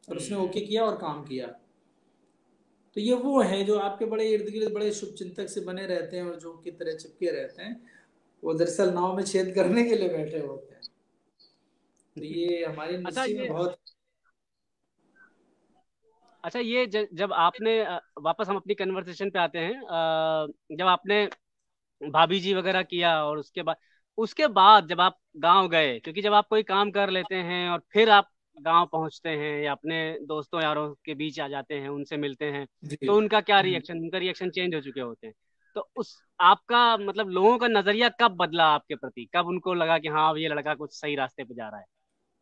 और उसने हम्म। ओके किया और काम किया। तो ये वो है जो आपके बड़े इर्द गिर्द बड़े शुभ चिंतक से बने रहते हैं और जो की तरह चिपके रहते हैं, वो दरअसल नाव में छेद करने के लिए बैठे होते हैं। तो ये हमारी अच्छा इंडस्ट्री में ये बहुत। अच्छा ये जब आपने वापस हम अपनी कन्वर्सेशन पे आते हैं, जब आपने भाभी जी वगैरह किया और उसके बाद जब आप गांव गए, क्योंकि जब आप कोई काम कर लेते हैं और फिर आप गांव पहुंचते हैं या अपने दोस्तों यारों के बीच आ जाते हैं, उनसे मिलते हैं, जी। तो उनका रिएक्शन चेंज हो चुके होते हैं। तो उस आपका मतलब लोगों का नजरिया कब बदला आपके प्रति, कब उनको लगा कि हाँ ये लड़का कुछ सही रास्ते पे जा रहा है?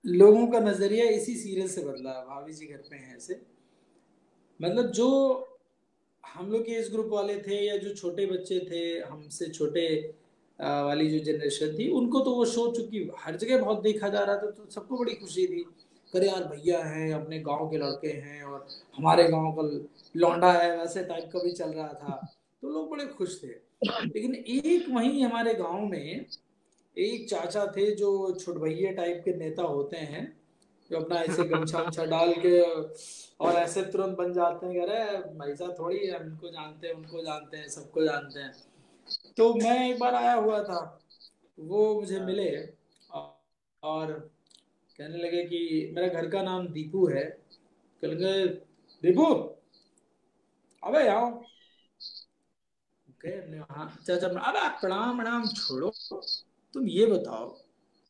लोगों का नजरिया इसी सीरियल से बदला। भाभी जी घर पे हैं ऐसे, मतलब जो हम लोग के एज ग्रुप वाले थे या जो छोटे बच्चे थे हमसे छोटे वाली जो जनरेशन थी, उनको तो वो शो चूंकि हर जगह बहुत देखा जा रहा था तो सबको बड़ी खुशी थी। अरे यार भैया हैं, अपने गांव के लड़के हैं और हमारे गांव का लौंडा है, वैसे टाइप का भी चल रहा था। तो लोग बड़े खुश थे। लेकिन एक वहीं हमारे गांव में एक चाचा थे जो छुटभैये टाइप के नेता होते हैं, जो अपना ऐसे गमछा वमछा डाल के और ऐसे तुरंत बन जाते हैं, कह रहे ऐसा थोड़ी है, उनको जानते हैं उनको जानते हैं सबको जानते हैं। तो मैं एक बार आया हुआ था, वो मुझे हाँ। मिले और कहने लगे कि मेरा घर का नाम दीपू है। कल गए दीपू, अबे आओ। हाँ चाचा, अबे प्रणाम प्रणाम छोड़ो, तुम ये बताओ,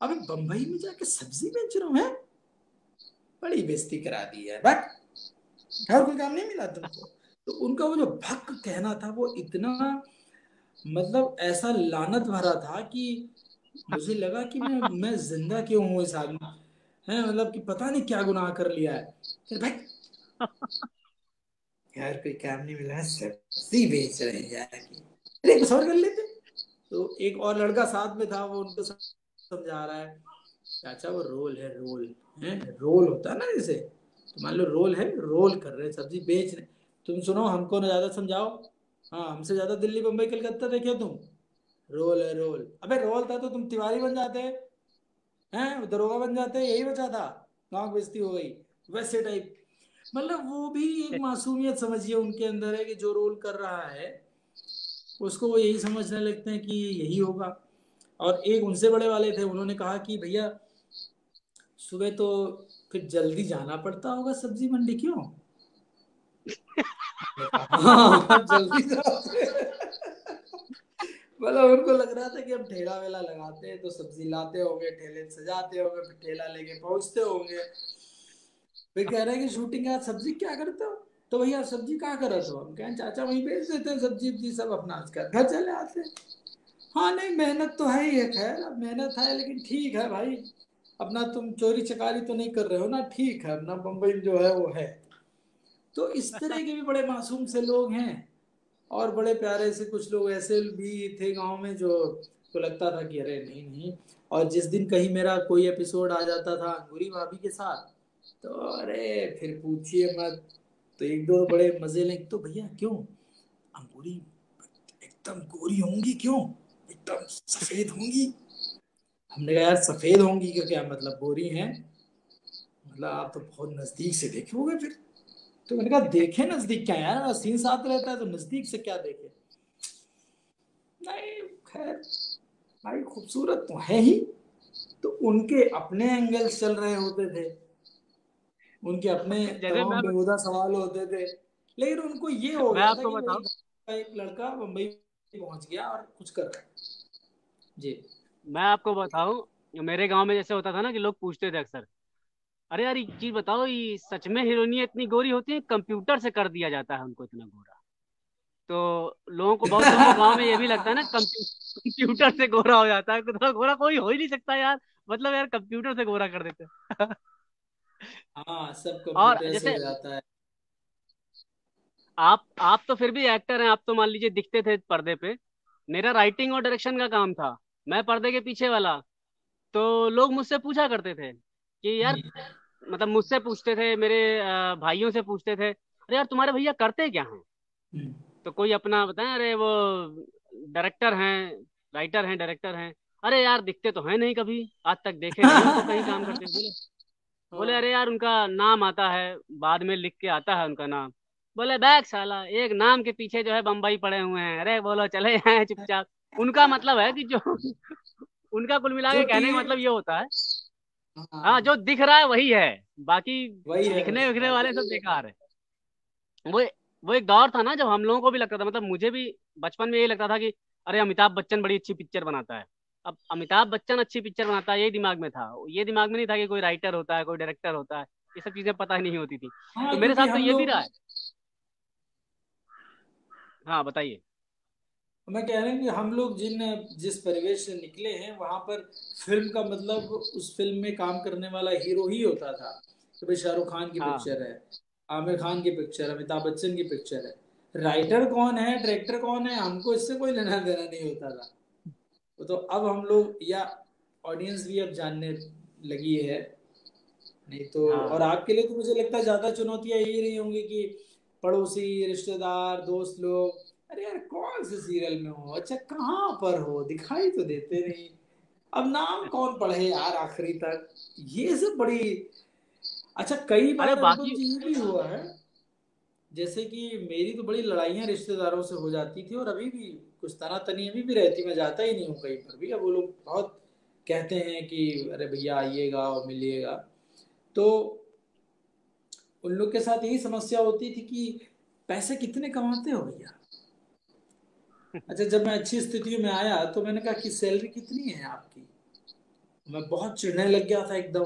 अबे बम्बई में जाके सब्जी बेच रहा हूँ है, बड़ी बेइज्जती करा दी है बट और कोई काम नहीं मिला तुमको। तो उनका वो जो भक कहना था वो इतना मतलब ऐसा लानत भरा था कि मुझे लगा कि मैं जिंदा क्यों हूँ इस आदमी है, मतलब कि पता नहीं क्या गुनाह कर लिया है। फिर भाई यार कोई काम नहीं मिला है, सब्जी बेच रहे हैं यार, अरे कुछ और कर लेते। तो एक और लड़का साथ में था, वो उनको समझा रहा है, चाचा वो रोल है, रोल है, रोल होता है ना जैसे, तो मान लो रोल है, रोल कर रहे हैं, सब्जी बेच रहे हैं। तुम सुनो हमको ना ज्यादा समझाओ, हाँ हमसे ज्यादा दिल्ली बम्बई कलकत्ता देखे हो तुम। रोल है रोल, अबे रोल था तो तुम तिवारी बन जाते। हैं दरोगा बन जाते हैं, यही बचा था, गांव की बेइज्जती हो गई, वैसे टाइप। मतलब वो भी एक मासूमियत समझिए उनके अंदर है कि जो रोल कर रहा है उसको वो यही समझने लगते हैं कि यही होगा। और एक उनसे बड़े वाले थे, उन्होंने कहा कि भैया सुबह तो फिर जल्दी जाना पड़ता होगा सब्जी मंडी क्यों? हमने कहा हाँ जल्दी जाते मतलब उनको लग रहा था कि हम ठेला वेला लगाते हैं तो सब्जी लाते होंगे, ठेले सजाते होंगे, फिर ठेला लेके पहुंचते होंगे। फिर कह रहे हैं कि शूटिंग के बाद सब्जी क्या करते हो? तो भैया सब्जी कहाँ करते हो? हम कहें चाचा वहीं बेच देते हैं सब्जी वब्जी सब, अपना घर चले आते हैं। हाँ नहीं मेहनत तो है ही है, खैर अब मेहनत है लेकिन ठीक है भाई, अपना तुम चोरी चकारी तो नहीं कर रहे हो ना, ठीक है अपना बम्बई में जो है वो है। तो इस तरह के भी बड़े मासूम से लोग हैं। और बड़े प्यारे से कुछ लोग ऐसे भी थे गांव में जो को लगता था कि अरे नहीं नहीं। और जिस दिन कहीं मेरा कोई एपिसोड आ जाता था अंगूरी भाभी के साथ, तो अरे फिर पूछिए मत। तो एक दो बड़े मजे लें तो भैया क्यों अंगूरी एकदम गोरी होंगी क्यों, एकदम सफेद होंगी? हमने कहा यार सफेद होंगी का क्या मतलब, गोरी हैं मतलब आप तो बहुत नजदीक से देखोगे फिर। तो मैंने कहा देखे नजदीक क्या यार, सीन साथ रहता है तो नजदीक से क्या देखे। नहीं खैर भाई खूबसूरत तो है ही। तो उनके अपने एंगल्स चल रहे होते थे, उनके अपने जैसे तमाम बेहुदा सवाल होते थे। लेकिन उनको ये हो मैं गया था आपको कि भाई बताऊं, गाँव का एक लड़का मुंबई पहुंच गया और कुछ कर रहा है। जी। मैं आपको बताऊं, मेरे गांव में जैसे होता था ना कि लोग पूछते थे अक्सर, अरे यार एक चीज बताओ, ये सच में हीरोइनियां इतनी गोरी होती है, कंप्यूटर से कर दिया जाता है उनको इतना गोरा? तो लोगों को, बहुत लोगों को गांव में ये भी लगता है ना, कंप्यूटर से गोरा हो जाता है, इतना गोरा कोई हो ही नहीं सकता यार, मतलब यार कंप्यूटर से गोरा कर देते हैं। हाँ सब और कंप्यूटर से हो जैसे जाता है। आप तो फिर भी एक्टर हैं, आप तो मान लीजिए दिखते थे पर्दे पे, मेरा राइटिंग और डायरेक्शन का काम था, मैं पर्दे के पीछे वाला। तो लोग मुझसे पूछा करते थे कि यार, हम्म, मतलब मुझसे पूछते थे, मेरे भाइयों से पूछते थे, अरे यार तुम्हारे भैया करते क्या हैं? हम्म। तो कोई अपना बताए, अरे वो डायरेक्टर हैं, राइटर हैं, डायरेक्टर हैं। अरे यार दिखते तो हैं नहीं, कभी आज तक देखे नहीं उनको कहीं काम करते। बोले बोले हाँ अरे यार उनका नाम आता है, बाद में लिख के आता है उनका नाम। बोले बैग साला, एक नाम के पीछे जो है बम्बई पड़े हुए हैं, अरे बोलो चले हैं चुपचाप। उनका मतलब है कि जो उनका कुल मिला जो के कहने का टीम। मतलब ये होता है, हाँ जो हाँ दिख रहा है वही है, बाकी वही है लिखने बस विखने वाले बाकी। सब बेकार है। वो वो एक दौर था ना जब हम लोगों को भी लगता था, मतलब मुझे भी बचपन में यही लगता था कि अरे अमिताभ बच्चन बड़ी अच्छी पिक्चर बनाता है। अब अमिताभ बच्चन अच्छी पिक्चर बनाता है, यही दिमाग में था, ये दिमाग में नहीं था कि कोई राइटर होता है, कोई डायरेक्टर होता है, ये सब चीजें पता ही नहीं होती थी। तो हाँ मेरे क्योंकि साथ तो हम ये भी लोग, रहा है। हाँ बताइए। मैं कह रहे हैं कि हम लोग जिस परिवेश से निकले हैं वहां पर फिल्म का मतलब उस फिल्म में काम करने वाला हीरो ही होता था। कि भाई शाहरुख खान की हाँ पिक्चर है, आमिर खान की पिक्चर, अमिताभ बच्चन की पिक्चर है, राइटर कौन है डायरेक्टर कौन है हमको इससे कोई लेना देना नहीं होता था। वो तो अब हम लोग या ऑडियंस भी अब जानने लगी है। नहीं तो और हाँ। आपके लिए तो मुझे लगता है ज्यादा चुनौतियां यही रही होंगी कि पड़ोसी रिश्तेदार दोस्त लोग, अरे यार कौन से सीरियल में हो, अच्छा कहाँ पर हो, दिखाई तो देते नहीं, अब नाम कौन पढ़े यार आखिरी तक, ये सब बड़ी। अच्छा कई अरे बार अनुपम बाकी, जी ये भी हुआ है, जैसे कि मेरी तो बड़ी लड़ाइयाँ रिश्तेदारों से हो जाती थी और अभी भी कुछ तनातनी अभी भी रहती, मैं जाता ही नहीं हूँ कहीं पर भी। अब वो लोग बहुत कहते हैं कि अरे भैया आइएगा और मिलिएगा। तो उन लोग के साथ यही समस्या होती थी कि पैसे कितने कमाते हो भैया। अच्छा जब मैं अच्छी स्थितियों में आया तो मैंने कहा कि सैलरी कितनी है आपकी, मैं बहुत चिढ़ने लग गया था एकदम।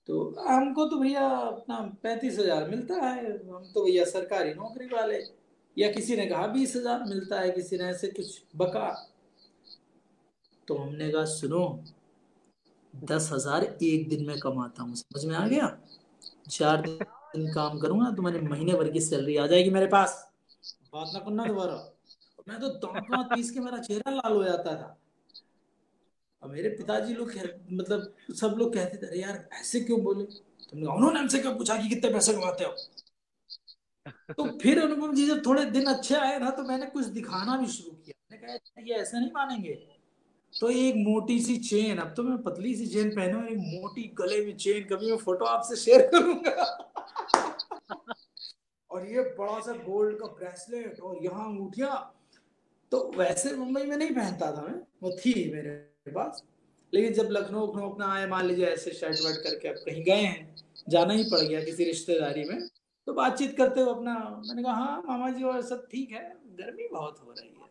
तो हमको तो भैया अपना 35,000 मिलता है, हम तो भैया सरकारी नौकरी वाले। या किसी ने कहा 20,000 मिलता है, किसी ने ऐसे कुछ बका। तो हमने कहा सुनो 10,000 एक दिन में कमाता हूँ, समझ में आ गया? 4 दिन काम करूंगा तुम्हारे महीने भर की सैलरी आ जाएगी मेरे पास, बात ना करना दोबारा। मैं तो दांत वांत पीस के मेरा चेहरा लाल हो जाता था। और मेरे पिताजी लोग मतलब सब लोग कहते थे अरे यार ऐसे क्यों बोले, तुमने उन्होंने हमसे कब पूछा कि कितने पैसे कमाते हो? तो फिर अनुपम जी जब थोड़े दिन अच्छे आए ना तो मैंने कुछ दिखाना भी शुरू किया, मैंने कहा "यार, ये ऐसे नहीं मानेंगे, तो एक मोटी सी चेन, अब तो मैं पतली सी चेन पहनूं, एक मोटी गले में चेन, कभी मैं फोटो आपसे शेयर करूंगा। और ये बड़ा सा गोल्ड का ब्रेसलेट और यहाँ अंगूठिया। तो वैसे मुंबई में नहीं पहनता था मैं, वो थी मेरे पास। लेकिन जब लखनऊ उखनऊ अपना आए, मान लीजिए ऐसे शर्ट वर्ट करके अब कहीं गए हैं, जाना ही पड़ गया किसी रिश्तेदारी में, तो बातचीत करते हुए अपना, मैंने कहा हाँ मामा जी और सब ठीक है, गर्मी बहुत हो रही है।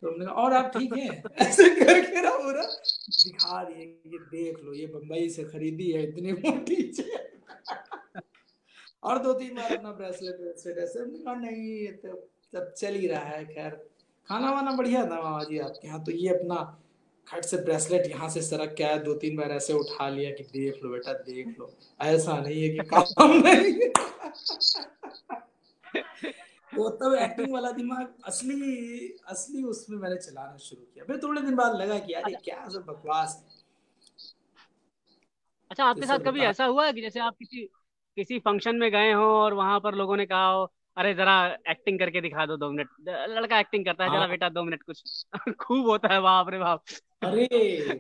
तो हमने कहा और आप ठीक हैं? ऐसे करके ना पूरा दिखा दिए, ये देख लो, ये बम्बई से खरीदी है इतनी मोटी चेन। और 2-3 बार अपना ब्रेसलेट ब्रेसलेट ऐसे, हमने कहा नहीं ये तो सब चल ही रहा है। खैर खाना वाना बढ़िया था मामा जी आपके यहाँ, तो ये अपना खट से ब्रेसलेट यहाँ से सरक के आया, 2-3 बार ऐसे उठा लिया कि देख लो बेटा देख लो, ऐसा नहीं है कि काम नहीं है। तो तब एक्टिंग वाला दिमाग असली असली उसमें मैंने चलाना शुरू किया। फिर थोड़े दिन बाद लगा कि यार ये अच्छा। क्या सब बकवास है। अच्छा, तो आपके साथ सब कभी बता। ऐसा हुआ है कि जैसे आप किसी किसी फंक्शन में गए हो और वहां पर लोगों ने कहा हो, अरे जरा एक्टिंग करके दिखा दो 2 मिनट, लड़का एक्टिंग करता है, जरा हाँ। बेटा 2 मिनट कुछ। खूब होता है, बाप रे बाप। अरे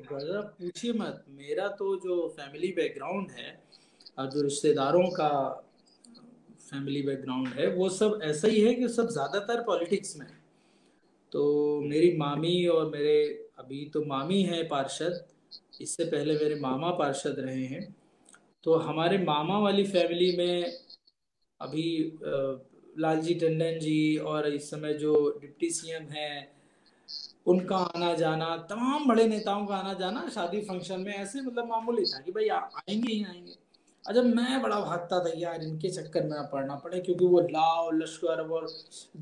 गजब पूछिए मत, मेरा तो जो फैमिली बैकग्राउंड है और जो रिश्तेदारों का फैमिली बैकग्राउंड है, वो सब ऐसा ही है कि सब ज्यादातर पॉलिटिक्स में है। तो मेरी मामी और मेरे, अभी तो मामी है पार्षद, इससे पहले मेरे मामा पार्षद रहे हैं। तो हमारे मामा वाली फैमिली में अभी लालजी टंडन जी, और इस समय जो डिप्टी सीएम हैं उनका आना जाना, तमाम बड़े नेताओं का आना जाना शादी फंक्शन में ऐसे मतलब मामूली था कि भाई आएंगे ही आएंगे। और जब मैं बड़ा भागता था यार इनके चक्कर में ना पड़ना पड़े, क्योंकि वो लाव लश्कर और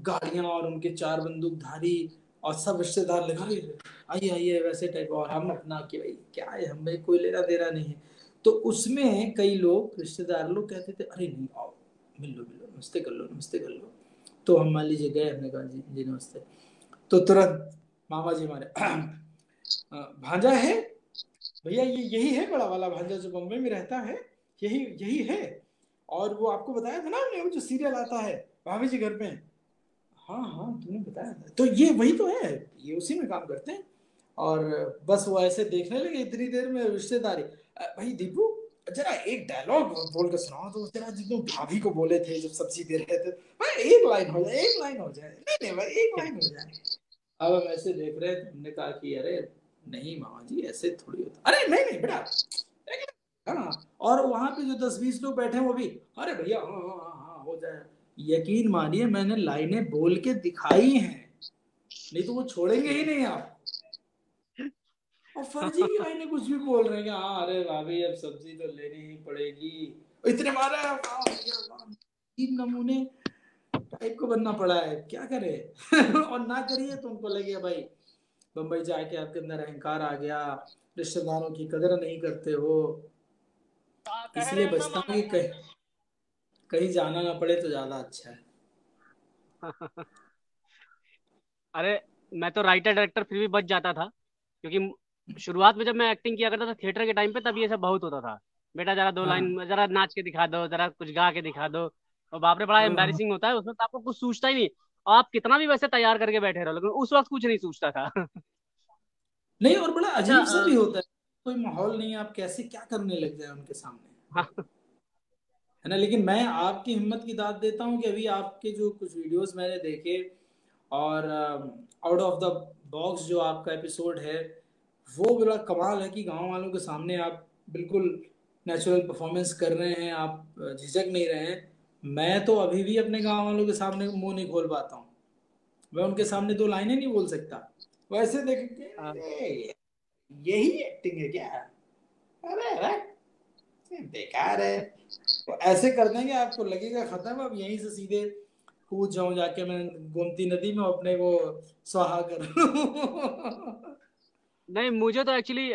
गाड़ियां और उनके 4 बंदूकधारी और सब रिश्तेदार लगा रहे थे, आइए आइए वैसे टाइप, और हम अपना कि भाई क्या है, हमें कोई लेना देना नहीं है। तो उसमें कई लोग रिश्तेदार लोग कहते थे अरे नहीं आओ, मिल लो नमस्ते कर लो नमस्ते कर लो। तो हम मान लीजिए गए, हमने कहा जी जी नमस्ते। तो तुरंत मामा जी हमारे भांजा है भैया, ये यही है बड़ा वाला भांजा जो बम्बई में रहता है, यही यही है। और वो आपको बताया था ना हमने, वो जो सीरियल आता है भाभी जी घर पे हैं। हाँ हाँ तुमने बताया था, तो ये वही तो है, ये उसी में काम करते हैं। और बस वो ऐसे देखने लगे इतनी देर में रिश्तेदारी, भाई दीपू जरा एक डायलॉग बोल के सुनाओ तो जरा, जो तुम भाभी को बोले थे जब सब्जी दे रहे थे, भाई एक लाइन हो जाए, एक लाइन हो जाए, नहीं नहीं भाई एक लाइन हो जाए। अब हम ऐसे देख रहे थे, हमने कहा कि अरे नहीं मामा जी ऐसे थोड़ी होता, अरे नहीं नहीं बेटा, हाँ। और वहां पे जो 10-20 लोग बैठे हैं वो भी, अरे भैया हाँ हाँ हाँ हाँ हो जाए। यकीन मानिए मैंने लाइनें बोल के दिखाई हैं, नहीं तो वो छोड़ेंगे ही नहीं आप। और फर्जी की लाइनें कुछ भी बोल रहे हैं कि हाँ अरे भाभी अब सब्जी तो लेनी ही पड़ेगी, इतने मारा है, वाह भैया वाह। 3 नमूने टाइप को बनना पड़ा है, क्या करे। और ना करिए तो उनको लगे भाई बम्बई जाके आपके अंदर अहंकार आ गया, रिश्तेदारों की कदर नहीं करते हो। कह रहे इसलिए हैं ना बचता हूँ कि कहीं कहीं जाना ना पड़े तो ज्यादा अच्छा है। मामा। अरे, मैं तो राइटर डायरेक्टर फिर भी बच जाता था, क्योंकि शुरुआत में जब मैं एक्टिंग किया करता था थिएटर के टाइम पे, तब ये सब बहुत होता था। बेटा जरा 2 लाइन, हाँ जरा नाच के दिखा दो, जरा कुछ गा के दिखा दो। और बाप रे, बड़ा हाँ हाँ। एम्बैरेसिंग होता है उसमें, तो आपको कुछ सूझता ही नहीं। आप कितना भी वैसे तैयार करके बैठे रहो, लेकिन उस वक्त कुछ नहीं सूझता था। नहीं और बड़ा अच्छा। अजीब सा भी होता है, कोई माहौल नहीं है, आप कैसे क्या करने लग जाए उनके सामने, हाँ। है ना। लेकिन मैं आपकी हिम्मत की दाद देता हूँ कि अभी आपके जो कुछ वीडियोस मैंने देखे, और आउट ऑफ द बॉक्स जो आपका एपिसोड है, वो बड़ा कमाल है कि गांव वालों के सामने आप बिल्कुल नेचुरल परफॉर्मेंस कर रहे हैं, आप झिझक नहीं रहे हैं। मैं तो अभी भी अपने गांव वालों के सामने मुंह नहीं खोल पाता हूँ, मैं उनके सामने 2 लाइनें नहीं बोल सकता। वैसे देख के हाँ। अरे यही एक्टिंग है क्या, अरे अरे बेकार है। तो ऐसे कर देंगे आपको लगेगा खत्म, अब यहीं से सीधे कूद जाऊं जाके मैं गोमती नदी में, अपने को स्वाहा कर लूं। नहीं, मुझे तो एक्चुअली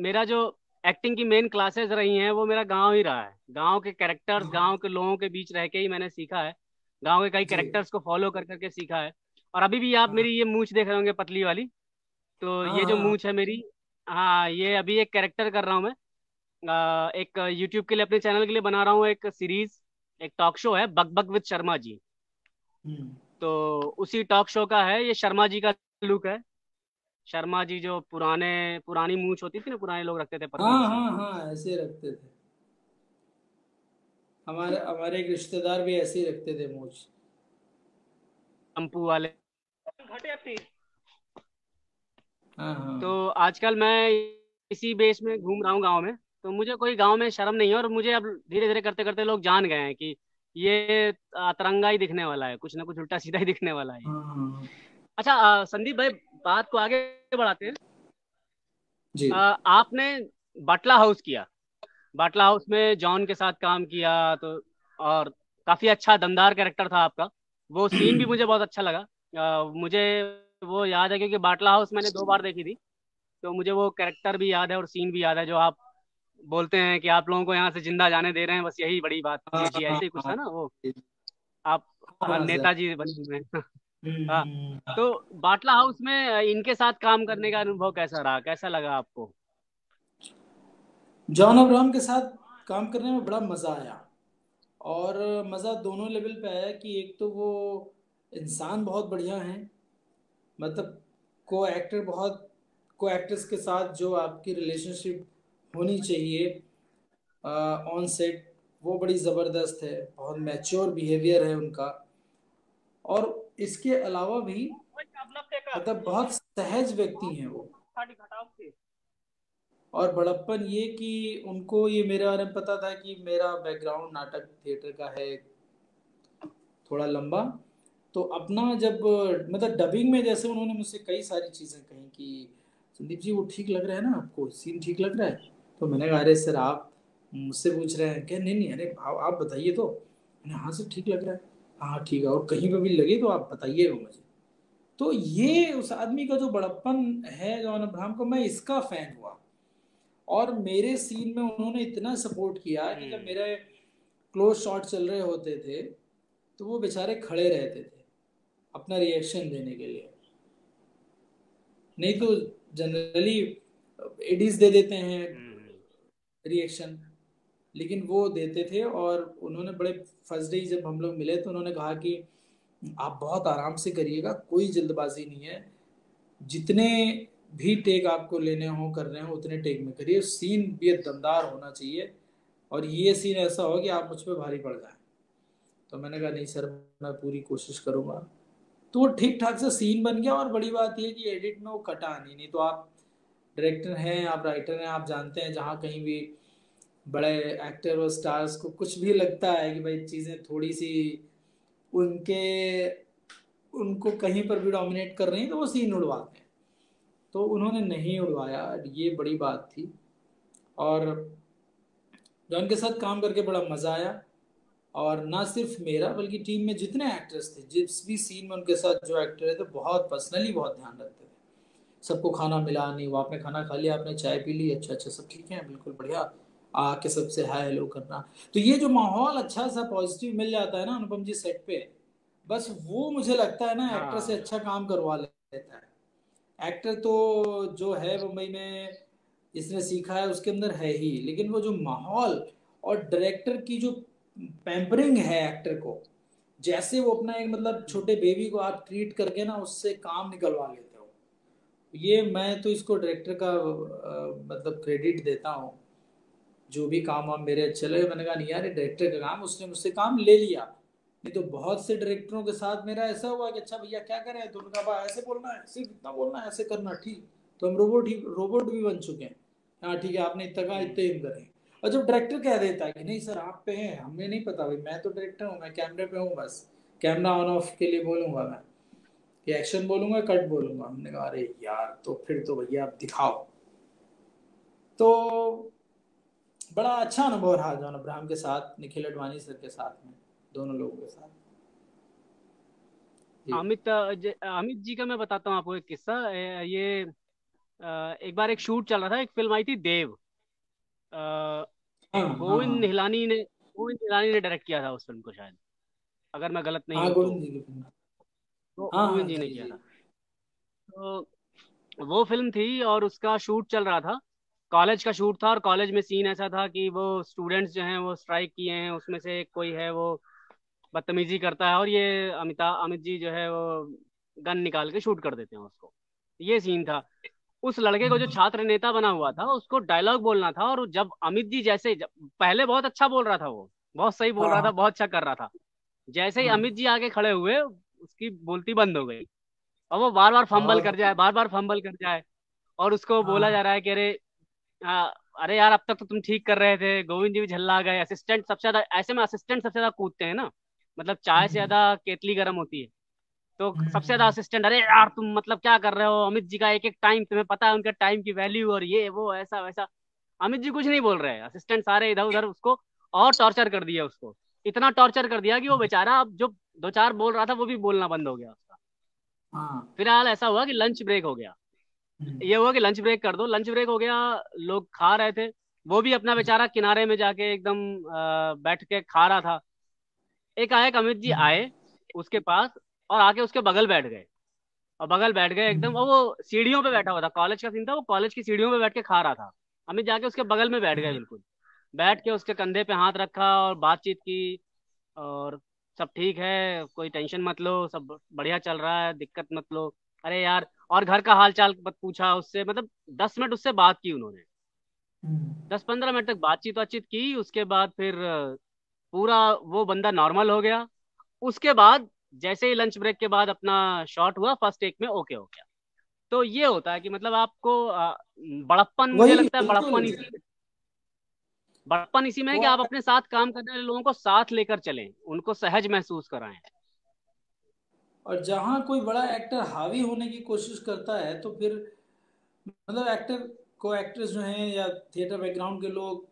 मेरा जो एक्टिंग की मेन क्लासेस रही हैं वो मेरा गांव ही रहा है। गांव के कैरेक्टर्स, गांव के लोगों के बीच रह के ही मैंने सीखा है। गांव के कई जी कैरेक्टर्स को फॉलो कर करके सीखा है। और अभी भी आप हाँ मेरी ये मूंछ देख रहे होंगे, पतली वाली। तो हाँ ये जो हाँ मूंछ है मेरी, हाँ, ये अभी एक कैरेक्टर कर रहा हूँ मैं। एक यूट्यूब के लिए, अपने चैनल के लिए बना रहा हूँ एक सीरीज। एक टॉक शो है, बक बक विद शर्मा जी। हम्म तो उसी टॉक शो का है, ये शर्मा जी का लुक है। शर्मा जी जो पुरानी मूंछ होती थी ना, पुराने लोग रखते थे पतली हाँ सी। हाँ हाँ, ऐसे रखते थे। हमारे हमारे एक रिश्तेदार भी ऐसे ही रखते थे मूछ। शैम्पू वाले। हाँ हाँ। तो आजकल मैं इसी बेस में घूम रहा हूँ गाँव में। तो मुझे कोई गाँव में शर्म नहीं है, और मुझे अब धीरे धीरे करते करते लोग जान गए हैं कि ये अतरंगा ही दिखने वाला है, कुछ ना कुछ उल्टा सीधा ही दिखने वाला है ये। हाँ हाँ। अच्छा, संदीप भाई, बात को आगे बढ़ाते हैं। जी। आपने बाटला हाउस किया, बाटला हाउस में जॉन के साथ काम किया, तो और काफी अच्छा दमदार कैरेक्टर था आपका। वो सीन भी मुझे बहुत अच्छा लगा। मुझे वो याद है क्योंकि बाटला हाउस मैंने 2 बार देखी थी। तो मुझे वो कैरेक्टर भी याद है और सीन भी याद है, जो आप बोलते हैं कि आप लोगों को यहाँ से जिंदा जाने दे रहे हैं, बस यही बड़ी बात हाँ थी जी, हाँ ऐसे ही कुछ हाँ। था ना वो। आप हाँ सर। नेताजी बने हुए हैं। हाँ। हम्म। तो बाटला हाउस में इनके साथ काम करने का अनुभव कैसा रहा, कैसा लगा आपको? जॉन अब्राहम के साथ काम करने में बड़ा मज़ा आया। और मज़ा दोनों लेवल पे आया कि एक तो वो इंसान बहुत बढ़िया हैं, मतलब को एक्टर्स के साथ जो आपकी रिलेशनशिप होनी चाहिए ऑन सेट, वो बड़ी ज़बरदस्त है, बहुत मैच्योर बिहेवियर है उनका। और इसके अलावा भी मतलब बहुत सहज व्यक्ति हैं वो। और बड़प्पन ये कि उनको ये मेरे बारे में पता था कि मेरा बैकग्राउंड नाटक थिएटर का है थोड़ा लंबा। तो अपना जब मतलब डबिंग में जैसे उन्होंने मुझसे कई सारी चीज़ें कही कि संदीप जी वो ठीक लग रहा है ना, आपको सीन ठीक लग रहा है? तो मैंने कहा अरे सर आप मुझसे पूछ रहे हैं क्या? नहीं नहीं, अरे आप बताइए तो। मैंने हाँ सर ठीक लग रहा है। हाँ ठीक है, और कहीं पे भी लगे तो आप बताइएगा मुझे। तो ये उस आदमी का जो बड़प्पन है जॉन अब्राहम को, मैं इसका फैन हुआ। और मेरे सीन में उन्होंने इतना सपोर्ट किया कि जब हम्म। मेरे क्लोज शॉट चल रहे होते थे तो वो बेचारे खड़े रहते थे अपना रिएक्शन देने के लिए। नहीं तो जनरली एडीज दे देते हैं हम्म। रिएक्शन, लेकिन वो देते थे। और उन्होंने बड़े फर्स्ट डे जब हम लोग मिले तो उन्होंने कहा कि आप बहुत आराम से करिएगा, कोई जल्दबाजी नहीं है, जितने भी टेक आपको लेने हो करने हो उतने टेक में करिए, सीन भी दमदार होना चाहिए और ये सीन ऐसा हो कि आप मुझ पर भारी पड़ जाए। तो मैंने कहा नहीं सर, मैं पूरी कोशिश करूंगा। तो वो ठीक ठाक से सीन बन गया। और बड़ी बात यह कि एडिट में वो कटा नहीं तो आप डायरेक्टर हैं, आप राइटर हैं, आप जानते हैं जहाँ कहीं भी बड़े एक्टर और स्टार्स को कुछ भी लगता है कि भाई चीज़ें थोड़ी सी उनके उनको कहीं पर भी डोमिनेट कर रही हैं तो वो सीन उड़वाते हैं। तो उन्होंने नहीं उड़वाया, ये बड़ी बात थी। और जॉन के साथ काम करके बड़ा मज़ा आया। और ना सिर्फ मेरा बल्कि टीम में जितने एक्टर्स थे, जिस भी सीन में उनके साथ जो एक्टर है तो बहुत पर्सनली बहुत ध्यान रखते थे। सबको खाना मिला, नहीं वो आपने खाना खा लिया, आपने चाय पी ली, अच्छा अच्छा सब ठीक है बिल्कुल बढ़िया, आके सबसे हाय हेलो करना। तो ये जो माहौल अच्छा सा पॉजिटिव मिल जाता है ना अनुपम जी सेट पे, बस वो मुझे लगता है ना एक्टर से हाँ। अच्छा काम करवा लेता है। एक्टर तो जो है मुंबई में इसने सीखा है उसके अंदर है ही, लेकिन वो जो माहौल और डायरेक्टर की जो पैम्परिंग है एक्टर को, जैसे वो अपना एक मतलब छोटे बेबी को आप ट्रीट करके ना उससे काम निकलवा लेते हो, ये मैं तो इसको डायरेक्टर का मतलब क्रेडिट देता हूँ। जो भी काम वाम मेरे अच्छे लगे मैंने कहा नहीं यार ये डायरेक्टर का काम, उसने मुझसे काम ले लिया। नहीं तो बहुत से डायरेक्टरों के साथ मेरा ऐसा हुआ कि अच्छा भैया क्या करें, तो उन्होंने कहा ऐसे बोलना है, सिर्फ इतना बोलना है, ऐसे करना, ठीक। तो हम रोबोट भी बन चुके हैं। हाँ ठीक है, आपने इतना कहा हम्म। इतने ही करें। और जब डायरेक्टर कह देता है कि नहीं सर आप पे हैं, हमें नहीं पता भाई, मैं तो डायरेक्टर हूँ, मैं कैमरे पे हूँ, बस कैमरा ऑन ऑफ के लिए बोलूंगा मैं, कि एक्शन बोलूंगा कट बोलूंगा। हमने कहा अरे यार तो फिर तो भैया आप दिखाओ। तो बड़ा अच्छा अनुभव रहा जॉन अब्राहम के साथ, निखिल अडवाणी सर के साथ में, दोनों लोगों के साथ। जी। अमित जी का मैं बताता हूँ आपको एक किस्सा। ये एक बार एक शूट चल रहा था, एक फिल्म आई थी देव। अ, हाँ हाँ गोविंद हाँ। निहलानी ने गोविंद निहलानी ने डायरेक्ट किया था उस फिल्म को शायद, अगर मैं गलत नहीं हाँ हूँ तो। गोविंद जी की फिल्म। हाँ गोविंद हाँ जी ने जी किया जी। था। तो वो फिल्म थी और उसका शूट चल रहा था, कॉलेज का शूट था। और कॉलेज में सीन ऐसा था कि वो स्टूडेंट्स जो हैं वो स्ट्राइक किए हैं, उसमें से एक कोई है वो बदतमीजी करता है, और ये अमित जी जो है वो गन निकाल के शूट कर देते हैं उसको। ये सीन था। उस लड़के को जो छात्र नेता बना हुआ था उसको डायलॉग बोलना था, और जब अमित जी पहले बहुत अच्छा बोल रहा था, वो बहुत सही बोल हाँ रहा था, हाँ बहुत अच्छा कर रहा था। जैसे ही हाँ अमित जी आगे खड़े हुए, उसकी बोलती बंद हो गई, और वो बार बार फंबल और कर जाए, बार बार फंबल कर जाए। और उसको बोला जा हाँ रहा है कि अरे अरे यार, अब तक तो तुम ठीक कर रहे थे, गोविंद जी भी झल्ला गए, असिस्टेंट सबसे ज्यादा, ऐसे में असिस्टेंट सबसे ज्यादा कूदते हैं ना, मतलब चाय से हम्म ज्यादा केतली गर्म होती है। तो सबसे ज्यादा हम्म असिस्टेंट, अरे यार तुम मतलब क्या कर रहे हो, अमित जी का एक एक टाइम तुम्हें पता है, उनका टाइम की वैल्यू, और ये वो ऐसा वैसा। अमित जी कुछ नहीं बोल रहे हैं, असिस्टेंट सारे इधर उधर उसको और टॉर्चर कर दिया उसको। इतना टॉर्चर कर दिया कि वो बेचारा अब जो दो चार बोल रहा था वो भी बोलना बंद हो गया उसका। हाँ फिलहाल ऐसा हुआ कि लंच ब्रेक हो गया। हम्म ये हुआ कि लंच ब्रेक कर दो, लंच ब्रेक हो गया, लोग खा रहे थे, वो भी अपना बेचारा किनारे में जाके एकदम बैठ के खा रहा था। एक आए अमित जी हम्म आए उसके पास, और आके उसके बगल बैठ गए, और बगल बैठ गए एकदम, और हम्म वो सीढ़ियों पे बैठा हुआ था, कॉलेज का सीन था, वो कॉलेज की सीढ़ियों पे बैठ के खा रहा था। अमित जाके उसके बगल में बैठ गए, बिल्कुल बैठ के उसके कंधे पे हाथ रखा और बातचीत की, और सब ठीक है, कोई टेंशन मत लो, सब बढ़िया चल रहा है, दिक्कत मत लो, अरे यार, और घर का हाल चाल पूछा उससे, मतलब 10 मिनट उससे बात की उन्होंने, हम्म 10-15 मिनट तक बातचीत बातचीत की। उसके बाद फिर पूरा वो बंदा नॉर्मल हो गया। उसके बाद जैसे ही लंच ब्रेक के बाद अपना शॉट हुआ, फर्स्ट टेक में ओके हो गया। तो ये होता है कि मतलब आपको बड़प्पन, मुझे वही लगता है बिल्कुल। बड़प्पन इसी में है वो कि आप अपने साथ काम करने वाले लोगों को साथ लेकर चलें, उनको सहज महसूस कराएं। और जहाँ कोई बड़ा एक्टर हावी होने की कोशिश करता है तो फिर मतलब एक्टर को एक्ट्रेस जो हैं या थिएटर बैकग्राउंड के लोग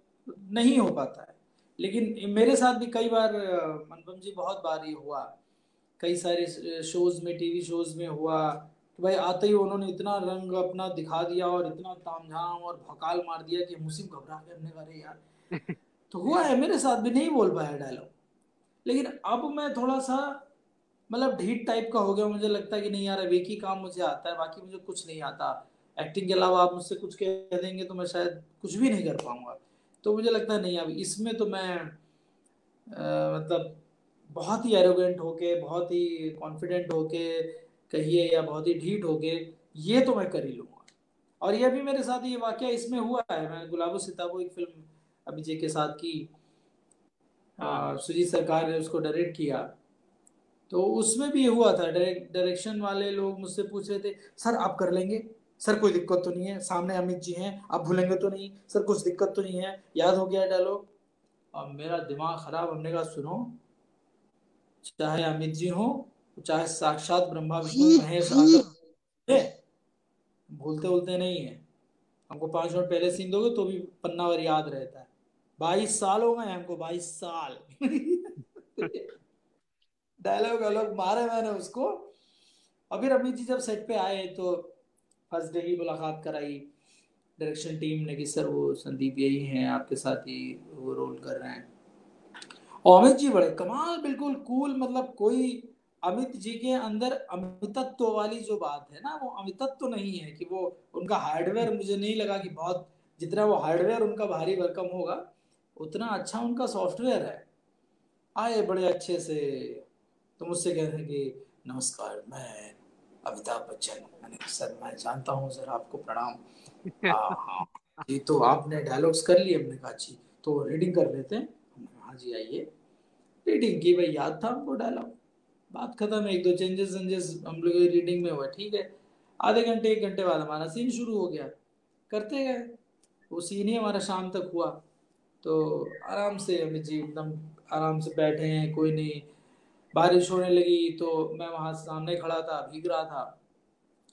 नहीं हो पाता है। लेकिन मेरे साथ भी कई बार अनुपम जी बहुत बार ये हुआ, कई सारे शोज में, टीवी शोज में हुआ कि भाई आते ही उन्होंने इतना रंग अपना दिखा दिया और इतना तामझाम और भौकाल मार दिया कि मुझे घबरा के, हमने कहा अरे यार। तो हुआ है मेरे साथ भी, नहीं बोल पाया डायलॉग। लेकिन अब मैं थोड़ा सा मतलब ढीठ टाइप का हो गया, मुझे लगता है कि नहीं यार अब एक ही काम मुझे आता है, बाकी मुझे कुछ नहीं आता। एक्टिंग के अलावा आप मुझसे कुछ कह देंगे तो मैं शायद कुछ भी नहीं कर पाऊंगा। तो मुझे लगता है नहीं, अब इसमें तो मैं मतलब बहुत ही एरोगेंट होके, बहुत ही कॉन्फिडेंट होके कहिए, या बहुत ही ढीठ होके ये तो मैं कर ही लूंगा। और ये भी मेरे साथ ये वाकया इसमें हुआ है, मैंने गुलाबो सिताबो एक फिल्म अभी जे के साथ की, हाँ हाँ। सुजीत सरकार ने उसको डायरेक्ट किया। तो उसमें भी ये हुआ था, डायरेक्शन वाले लोग मुझसे पूछ रहे थे, सर आप कर लेंगे, सर कोई दिक्कत तो नहीं है, सामने अमित जी हैं, आप भूलेंगे तो नहीं, सर कुछ दिक्कत तो नहीं है, याद हो गया डायलॉग। अब मेरा दिमाग खराब, हमने कहा सुनो, चाहे अमित जी हो, चाहे साक्षात ब्रह्मा विष्णु महेश आकर भूलते भूलते नहीं है। हमको 5 मिनट पहले सीन दोगे तो भी पन्ना भर याद रहता है। 22 साल हो गए हमको, 22 साल। डायलॉग अलग मारे मैंने उसको। और फिर अमित जी जब सेट पे आए तो फर्स्ट डे ही मुलाकात कराई डायरेक्शन टीम ने कि सर वो संदीप यही हैं, आपके साथ ही वो रोल कर रहे हैं। और अमित जी बड़े कमाल, बिल्कुल कूल, मतलब कोई अमित जी के अंदर अमितत्व वाली जो बात है ना, वो अमितत्व नहीं है कि वो उनका हार्डवेयर, मुझे नहीं लगा कि बहुत, जितना वो हार्डवेयर उनका भारी भरकम होगा उतना अच्छा उनका सॉफ्टवेयर है। आए बड़े अच्छे से, तो मुझसे कह रहे हैं कि नमस्कार, मैं अमिताभ बच्चन। मैंने कहा सर मैं जानता हूँ सर, आपको प्रणाम। हाँ हाँ जी, तो आपने डायलॉग्स कर लिए? हमने कहा जी, तो रीडिंग कर लेते हैं। हमने कहा, हाँ जी आइए। रीडिंग की, भाई याद था हमको डायलॉग, बात खत्म। एक दो चेंजेस चेंजेस हम लोग रीडिंग में हुआ, ठीक है। आधे घंटे एक घंटे बाद हमारा सीन शुरू हो गया, करते गए। वो सीन ही हमारा शाम तक हुआ। तो आराम से अमित जी एकदम आराम से बैठे हैं, कोई नहीं। बारिश होने लगी तो मैं वहां सामने खड़ा था, भीग रहा था।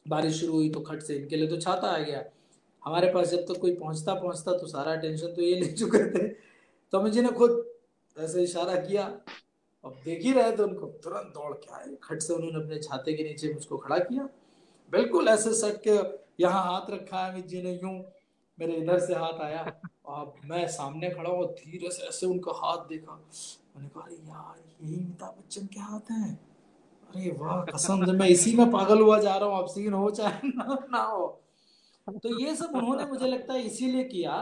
बारिश शुरू हुई तो खट से इनके लिए तो छाता आ गया। हमारे पास जब तक कोई पहुंचता पहुंचता तो सारा टेंशन तो ये ले चुके थे। तो अमित जी ने खुद ऐसे इशारा किया, अब देख ही रहे थे उनको, तुरंत दौड़ के आए, खट से उन्होंने अपने छाते के नीचे मुझको खड़ा किया, बिल्कुल ऐसे सट के यहाँ हाथ रखा है अमित जी ने, यूं मेरे इधर से हाथ आया, और मैं सामने खड़ा हूँ, धीरे से ऐसे उनका हाथ देखा। मैंने कहा अरे यार यही अमिताभ बच्चन के हाथ हैं। अरे वाह कसम से, मैं इसी में पागल हुआ जा रहा हूँ, अब सीन हो चाहे ना हो। तो ये सब उन्होंने मुझे लगता है इसीलिए किया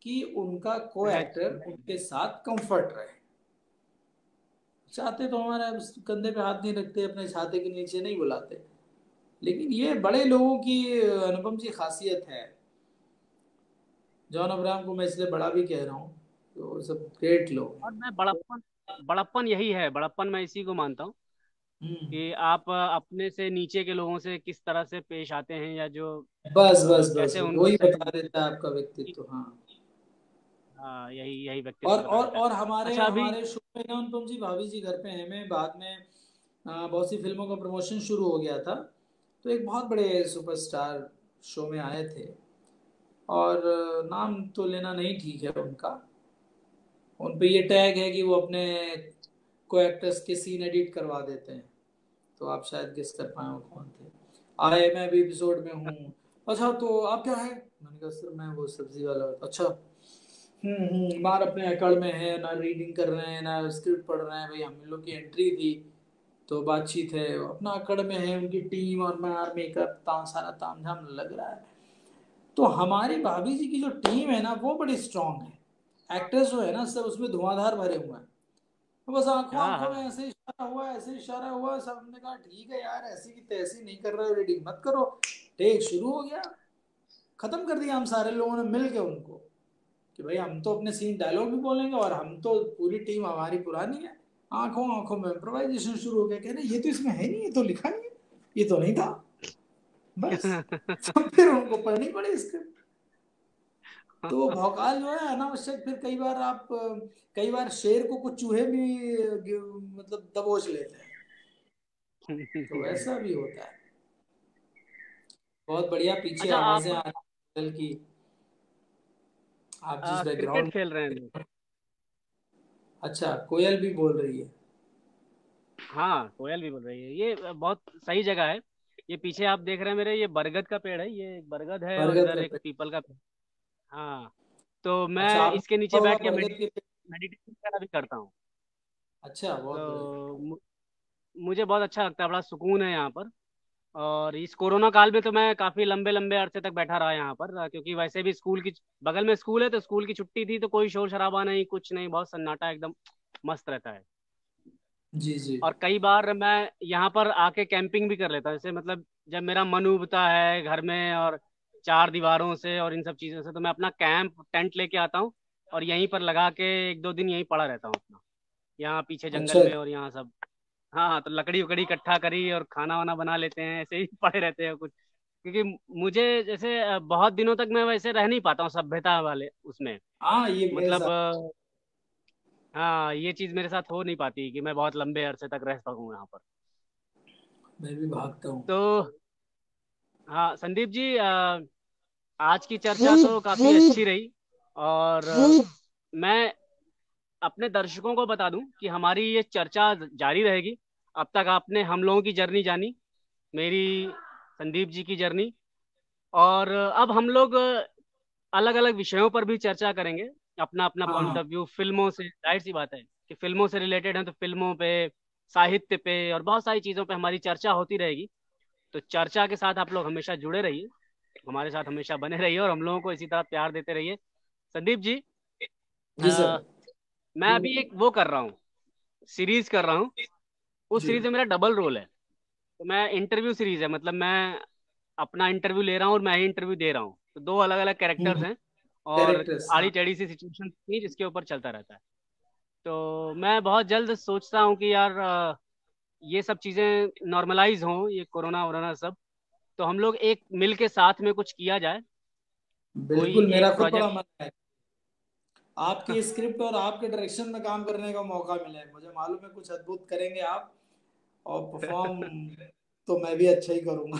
कि उनका को सहज। एक्टर उनके साथ कंफर्ट रहे। चाहते तो हमारे कंधे पे हाथ नहीं रखते, अपने छाते के नीचे नहीं बुलाते। लेकिन ये बड़े लोगों की अनुपम जी खासियत है। जॉन अब्राहम को मैं इसलिए बड़ा भी कह रहा हूँ, तो सब ग्रेट लोग हैं। और मैं बड़प्पन, बड़प्पन यही है, बड़प्पन मैं इसी को मानता हूँ हम्म। कि आप अपने से नीचे के लोगों से किस तरह से पेश आते हैं, या जो बस बस बस कैसे वो उनको ही सही। बता देता है आपका व्यक्तित्व। हाँ। हाँ, यही यही व्यक्तित्व बता देता है। और हमारे अच्छा अभी। हमारे शो में ना अनुपम जी, भाभी जी घर पे हैं में बाद में बहुत सी फिल्मों का प्रमोशन शुरू हो गया था, तो एक बहुत बड़े सुपरस्टार शो में आए थे। और नाम तो लेना नहीं ठीक है उनका। उन पे ये टैग है कि वो अपने को एक्टर्स के सीन एडिट करवा देते हैं। तो आप शायद गेस कर पाए वो कौन थे। आए, मैं भी एपिसोड में हूँ। अच्छा, तो आप क्या है? मैंने कहा सर मैं वो सब्जी वाला। अच्छा। मार अपने एकड़ में है ना, रीडिंग कर रहे हैं ना स्क्रिप्ट पढ़ रहे हैं। भाई हम लोग की एंट्री थी, तो बातचीत है, अपना अकड़ में है उनकी टीम, और मार मेकअप सारा तामझाम लग रहा है। तो हमारी भाभी जी की जो टीम है ना, वो बड़ी स्ट्रांग है। एक्टर्स जो है ना सब उसमें धुआंधार भरे हुए हैं। तो बस आंखों हाँ आंखों में हाँ। ऐसे इशारा हुआ, ऐसे इशारा हुआ, सबने कहा ठीक है यार, ऐसी की तैसी नहीं कर रहे हो, रीडिंग मत करो। टेक शुरू हो गया। खत्म कर दिया हम सारे लोगों ने मिल के उनको, कि भाई हम तो अपने सीन डायलॉग भी बोलेंगे, और हम तो पूरी टीम हमारी पुरानी है। आंखों आंखों में इम्प्रोवाइजेशन शुरू हो गया, कह रहे ये तो इसमें है नहीं, ये तो लिखा नहीं है, ये तो नहीं था। बस। तो फिर उनको पढ़नी पड़ी स्क्रिप्ट। तो भौकाल जो है अनावश्यक, फिर कई बार शेर को कुछ चूहे भी मतलब दबोच लेते हैं। तो ऐसा भी होता है। बहुत बढ़िया, पीछे अच्छा आवाजें आप आ रही हैं की। आप जिस क्रिकेट बैकग्राउंड। खेल रहे हैं लोग। अच्छा, कोयल भी बोल रही है। हाँ, कोयल भी बोल रही है, ये बहुत सही जगह है। ये पीछे आप देख रहे हैं मेरे, ये बरगद का पेड़ है, ये एक बरगद है और बरगद इधर का एक पेड़। पीपल का पेड़। हाँ। तो अच्छा, मैं आपने इसके देखा नीचे होगा बैठ के बरगद के पेड़। मेडिटेशन वगैरह भी करता हूँ। अच्छा, बहुत बढ़िया। तो मुझे बहुत अच्छा लगता है, बड़ा सुकून है यहाँ पर। और इस कोरोना काल में तो मैं काफी लंबे लंबे अरसे तक बैठा रहा यहाँ पर, क्योंकि वैसे भी स्कूल की बगल में स्कूल है, तो स्कूल की छुट्टी थी, तो कोई शोर शराबा नहीं, कुछ नहीं, बहुत सन्नाटा एकदम मस्त रहता है। जी जी। और कई बार मैं यहाँ पर आके कैंपिंग भी कर लेता हूँ, जैसे मतलब जब मेरा मन उबता है घर में और चार दीवारों से और इन सब चीज़ों से, तो मैं अपना कैंप टेंट लेके आता हूँ और यहीं पर लगा के एक दो दिन यहीं पड़ा रहता हूँ अपना, यहाँ पीछे जंगल अच्छा। में और यहाँ सब। हाँ हाँ, तो लकड़ी उकड़ी इकट्ठा करी और खाना वाना बना लेते हैं, ऐसे ही पड़े रहते हैं कुछ। क्योंकि मुझे जैसे बहुत दिनों तक मैं वैसे रह नहीं पाता हूँ सभ्यता वाले उसमें, हाँ, ये मेरे मतलब साथ। हाँ, ये चीज़ मेरे साथ हो नहीं पाती कि मैं बहुत लंबे अरसे तक रह सकूँ यहाँ पर। मैं भी भागता हूँ। तो हाँ संदीप जी, आज की चर्चा तो काफी अच्छी रही। और मैं अपने दर्शकों को बता दूं कि हमारी ये चर्चा जारी रहेगी। अब तक आपने हम लोगों की जर्नी जानी, मेरी, संदीप जी की जर्नी। और अब हम लोग अलग अलग विषयों पर भी चर्चा करेंगे, अपना अपना हाँ पॉइंट हाँ। ऑफ व्यू, फिल्मों से, जाहिर सी बात है कि फिल्मों से रिलेटेड है तो फिल्मों पे, साहित्य पे और बहुत सारी चीज़ों पे हमारी चर्चा होती रहेगी। तो चर्चा के साथ आप लोग हमेशा जुड़े रहिए, हमारे साथ हमेशा बने रहिए और हम लोगों को इसी तरह प्यार देते रहिए। संदीप जी, जी सर। अ, मैं अभी एक वो कर रहा हूँ, सीरीज कर रहा हूँ। उस जी। सीरीज में मेरा डबल रोल है। तो मैं इंटरव्यू सीरीज है, मतलब मैं अपना इंटरव्यू ले रहा हूँ और मैं ही इंटरव्यू दे रहा हूँ, तो दो अलग अलग कैरेक्टर्स हैं और कैरेक्टर्स, हाँ। आड़ी टेढ़ी सी सिचुएशन थी जिसके ऊपर चलता रहता है। तो मैं बहुत जल्द सोचता हूँ कि यार ये सब चीज़ें नॉर्मलाइज हों, ये कोरोना वोरोना सब, तो हम लोग एक मिल के साथ में कुछ किया जाए, कोई बिल्कुल, मेरा एक खुद बड़ा प्रोजेक्ट। मन है आपकी स्क्रिप्ट और आपके डायरेक्शन में काम करने का मौका मिले। मुझे मालूम है कुछ अद्भुत करेंगे आप, और परफॉर्म तो मैं भी अच्छा ही करूंगा।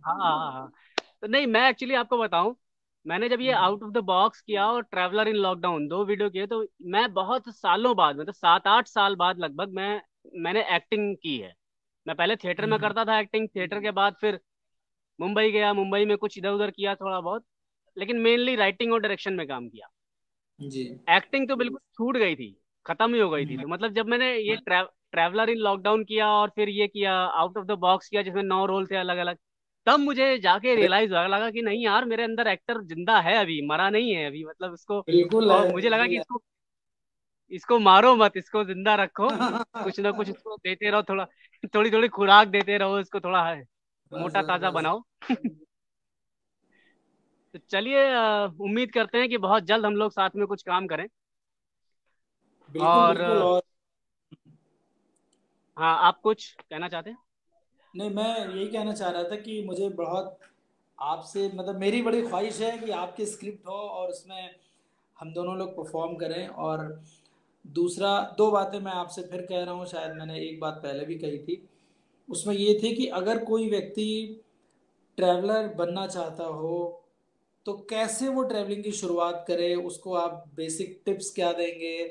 हाँ हाँ हाँ। तो नहीं, मैं एक्चुअली आपको बताऊं, मैंने जब ये आउट ऑफ द बॉक्स किया और ट्रैवलर इन लॉकडाउन दो वीडियो किए, तो मैं बहुत सालों बाद, मतलब 7-8 साल बाद लगभग, मैंने एक्टिंग की है। मैं पहले थिएटर में हम्म, करता था एक्टिंग, थिएटर के बाद फिर मुंबई गया, मुंबई में कुछ इधर उधर किया थोड़ा बहुत, लेकिन मेनली राइटिंग और डायरेक्शन में काम किया। जी। एक्टिंग तो बिल्कुल छूट गई थी, खत्म ही हो गई थी। हम्म, तो मतलब जब मैंने ये ट्रैवलर इन लॉकडाउन किया और फिर ये किया आउट ऑफ द बॉक्स किया जिसमें 9 रोल थे अलग अलग, तब मुझे जाके अरे रियलाइज लगा कि नहीं यार, मेरे अंदर एक्टर जिंदा है अभी, मरा नहीं है अभी, मतलब इसको। बिल्कुल है, और मुझे लगा कि बिल्कुल है। इसको इसको मारो मत, इसको जिंदा रखो, कुछ ना कुछ इसको देते रहो थोड़ा, थोड़ी थोड़ी खुराक देते रहो इसको थोड़ा है। बस मोटा बस ताजा बस। बनाओ। तो चलिए, उम्मीद करते हैं कि बहुत जल्द हम लोग साथ में कुछ काम करें। बिल्कुल और बिल्कुल। और हाँ, आप कुछ कहना चाहते हैं? नहीं, मैं यही कहना चाह रहा था कि मुझे बहुत आपसे मतलब मेरी बड़ी ख्वाहिश है कि आपकी स्क्रिप्ट हो और उसमें हम दोनों लोग परफॉर्म करें। और दूसरा, दो बातें मैं आपसे फिर कह रहा हूँ, शायद मैंने एक बात पहले भी कही थी। उसमें ये थी कि अगर कोई व्यक्ति ट्रैवलर बनना चाहता हो तो कैसे वो ट्रैवलिंग की शुरुआत करे, उसको आप बेसिक टिप्स क्या देंगे,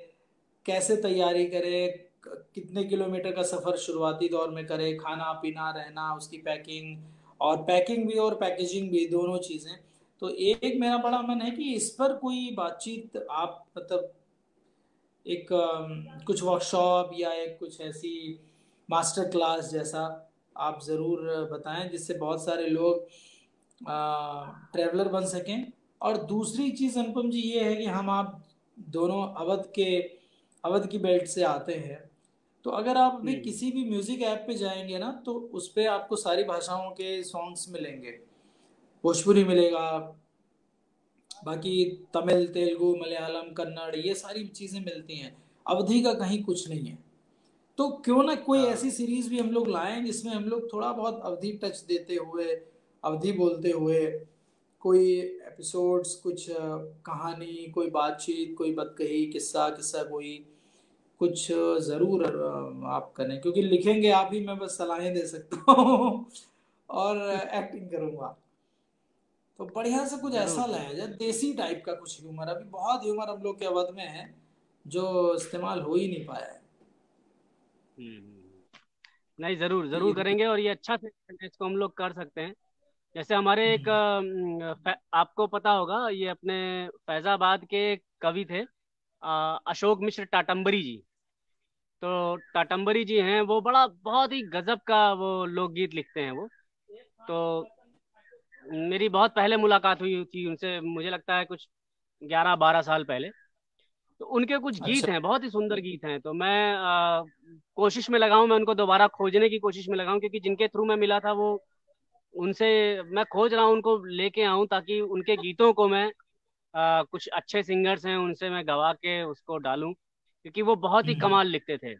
कैसे तैयारी करे, कितने किलोमीटर का सफ़र शुरुआती दौर में करे, खाना पीना रहना, उसकी पैकिंग, और पैकिंग भी और पैकेजिंग भी दोनों चीज़ें। तो एक मेरा बड़ा मन है कि इस पर कोई बातचीत आप मतलब एक कुछ वर्कशॉप या एक कुछ ऐसी मास्टर क्लास जैसा आप ज़रूर बताएं, जिससे बहुत सारे लोग ट्रैवलर बन सकें। और दूसरी चीज़ अनुपम जी ये है कि हम आप दोनों अवध की बेल्ट से आते हैं। तो अगर आप अभी हम्म। किसी भी म्यूज़िक ऐप पे जाएंगे ना, तो उस पे आपको सारी भाषाओं के सॉन्ग्स मिलेंगे। भोजपुरी मिलेगा, बाकी तमिल, तेलुगु, मलयालम, कन्नड़, ये सारी चीज़ें मिलती हैं। अवधि का कहीं कुछ नहीं है। तो क्यों ना कोई हाँ। ऐसी सीरीज भी हम लोग लाएं जिसमें हम लोग थोड़ा बहुत अवधि टच देते हुए, अवधि बोलते हुए कोई एपिसोड्स, कुछ कहानी, कोई बातचीत, कोई बतकही, किस्सा किस्सा कोई कुछ ज़रूर आप करें, क्योंकि लिखेंगे आप ही, मैं बस सलाहें दे सकता हूँ और एक्टिंग करूँगा। तो बढ़िया से कुछ जरूर ऐसा जरूर। लाया जाए, देसी टाइप का कुछ ह्यूमर। अभी बहुत ह्यूमर हम लोग के अवध में है जो इस्तेमाल हो ही नहीं पाया है। नहीं, जरूर तो ये जरूर भी। करेंगे, और ये अच्छा से इसको हम लोग कर सकते हैं। जैसे हमारे एक हम्म। आपको पता होगा, ये अपने फैजाबाद के एक कवि थे, अशोक मिश्र टाटम्बरी जी। तो टाटम्बरी जी हैं, वो बड़ा बहुत ही गजब का वो लोकगीत लिखते हैं वो। तो मेरी बहुत पहले मुलाकात हुई थी उनसे, मुझे लगता है कुछ 11-12 साल पहले। तो उनके कुछ अच्छा। गीत हैं, बहुत ही सुंदर गीत हैं। तो मैं कोशिश में लगा हूं, मैं उनको दोबारा खोजने की कोशिश में लगा हूं, क्योंकि जिनके थ्रू मैं मिला था वो, उनसे मैं खोज रहा हूँ उनको लेके आऊं, ताकि उनके गीतों को मैं कुछ अच्छे सिंगर्स हैं उनसे मैं गवा के उसको डालूं, क्योंकि वो बहुत ही हम्म। कमाल लिखते थे।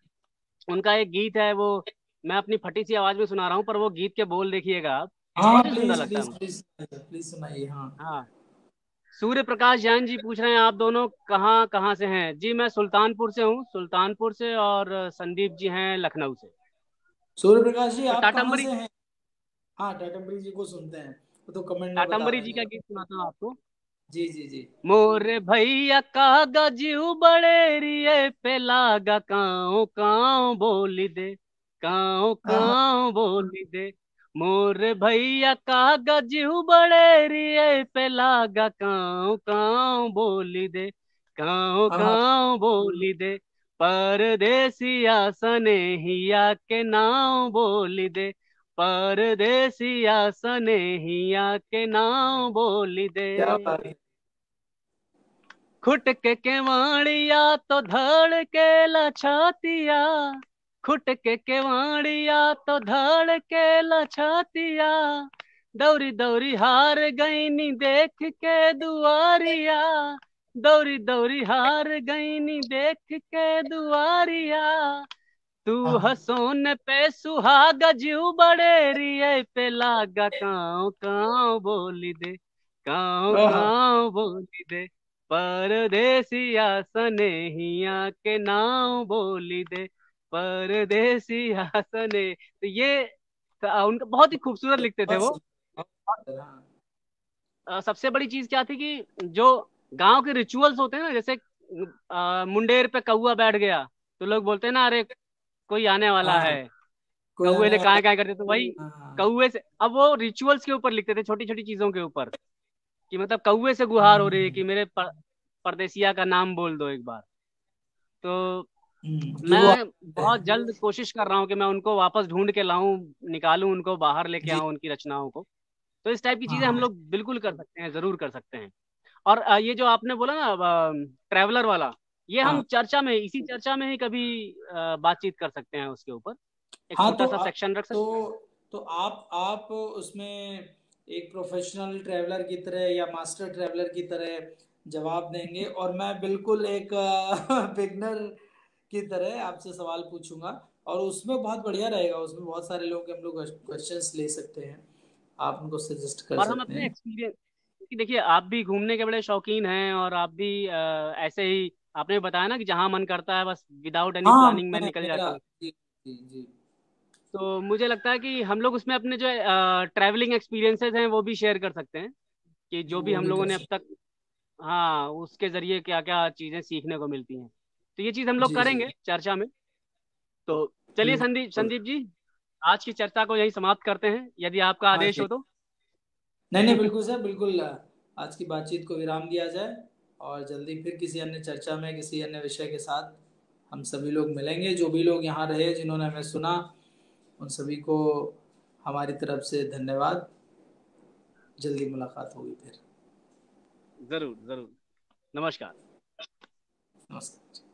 उनका एक गीत है वो, मैं अपनी फटी सी आवाज में सुना रहा हूँ, पर वो गीत के बोल देखिएगा आप, हाँ, बहुत ही सुंदर प्लीज लगता है प्लीज मुझे। प्लीज प्लीज सुनाइए। हाँ। हाँ। सूर्य प्रकाश जैन जी पूछ रहे हैं आप दोनों कहाँ कहाँ से हैं? जी मैं सुल्तानपुर से हूँ, सुल्तानपुर से, और संदीप जी हैं लखनऊ से। सूर्य प्रकाश जी, तो आप कहाँ टाटम्बरी से हैं? हाँ, टाटम्बरी जी को सुनते हैं, वो तो कमेंट में बता टाटम्बरी जी देंगे। का गीत सुनाता हूँ आपको। जी जी जी। मोरे भैया कागज बड़े रिए पे लागा, काँव काँव बोली दे, काँव हाँ हाँ। काँव बोली दे। मोरे भैया कागज बड़े रिए पे लागा, काँव काँव बोली दे, काँव हाँ हाँ। काँव बोली दे। परदेसिया सनेहिया के नाव बोली दे, परदेसिया सनेहिया के नाव बोली दे। क्या बात है। खुट के केवाड़िया तो धड़ के लछातिया, खुट के केवाड़िया तो धड़ के लछातिया। दौरी दौरी हार गईनी देख के दुआरिया, दौरी दौरी हार गईनी देख के दुआरिया। तू हाँ हंसोन पे सुहागा जीव बड़े रिए पे लागा, काँव काँव बोली दे, काँव हाँ। काँव बोली दे। परदेसिया सनेहिया के नाव बोली दे, परदेसिया सने। तो ये उनका बहुत ही खूबसूरत लिखते थे बहुत वो। सुंदर, बहुत सुंदर, हाँ। सबसे बड़ी चीज क्या थी कि जो गांव के रिचुअल्स होते हैं ना, जैसे मुंडेर पे कौआ बैठ गया, तो लोग बोलते हैं ना, अरे कोई आने वाला हाँ, है, कोई कौए आने ने वाला। काय काय करते, तो वही हाँ। कौए से। अब वो रिचुअल्स के ऊपर लिखते थे, छोटी छोटी चीजों के ऊपर, कि मतलब कौए से गुहार हो रही है हम्म। कि मेरे परदेसिया का नाम बोल दो एक बार। तो कि वो मैं है। बहुत जल्द कोशिश कर रहा हूँ कि मैं उनको वापस ढूंढ के लाऊं, निकालूं उनको बाहर, लेके जी। आऊं उनकी रचनाओं को। तो इस टाइप की चीजें हम हाँ लोग बिल्कुल कर सकते हैं, जरूर कर सकते हैं। और ये जो आपने बोला ना ट्रैवलर वाला, ये हम हाँ चर्चा में, इसी चर्चा में ही कभी बातचीत कर सकते हैं उसके ऊपर, एक हाँ। छोटा सा सेक्शन रख तो सकते हैं। तो आप उसमें एक प्रोफेशनल ट्रैवलर की तरह या मास्टर ट्रैवलर की तरह जवाब देंगे, और मैं बिल्कुल एक बिगनर की तरह आपसे सवाल पूछूंगा। और उसमें बहुत बढ़िया रहेगा, उसमें बहुत सारे लोग हम लोग क्वेश्चंस ले सकते हैं, आप उनको सजेस्ट कर और हम सकते अपने हैं। एक्सपीरियंस, क्योंकि देखिए आप भी घूमने के बड़े शौकीन हैं, और आप भी ऐसे ही आपने बताया ना कि जहाँ मन करता है बस विदाउट एनी हाँ, प्लानिंग मैं निकल मेरा जाता हूँ। जी जी जी। तो मुझे लगता है कि हम लोग उसमें अपने जो ट्रैवलिंग एक्सपीरियंसेस हैं वो भी शेयर कर सकते हैं, कि जो भी वो हम भी लोगों कर ने अब सकते। तक, हाँ, उसके जरिए क्या क्या चीज़ें सीखने को मिलती हैं। तो ये चीज़ हम लोग जी जी, करेंगे चर्चा में। तो चलिए संदीप बिल्कुल। संदीप जी, आज की चर्चा को यहीं समाप्त करते हैं, यदि आपका हाँ आदेश जी, हो तो। नहीं नहीं, बिल्कुल सर, बिल्कुल। आज की बातचीत को विराम दिया जाए, और जल्दी फिर किसी अन्य चर्चा में किसी अन्य विषय के साथ हम सभी लोग मिलेंगे। जो भी लोग यहाँ रहे, जिन्होंने हमें सुना, उन सभी को हमारी तरफ से धन्यवाद। जल्दी मुलाकात होगी फिर। जरूर जरूर। नमस्कार। नमस्कार।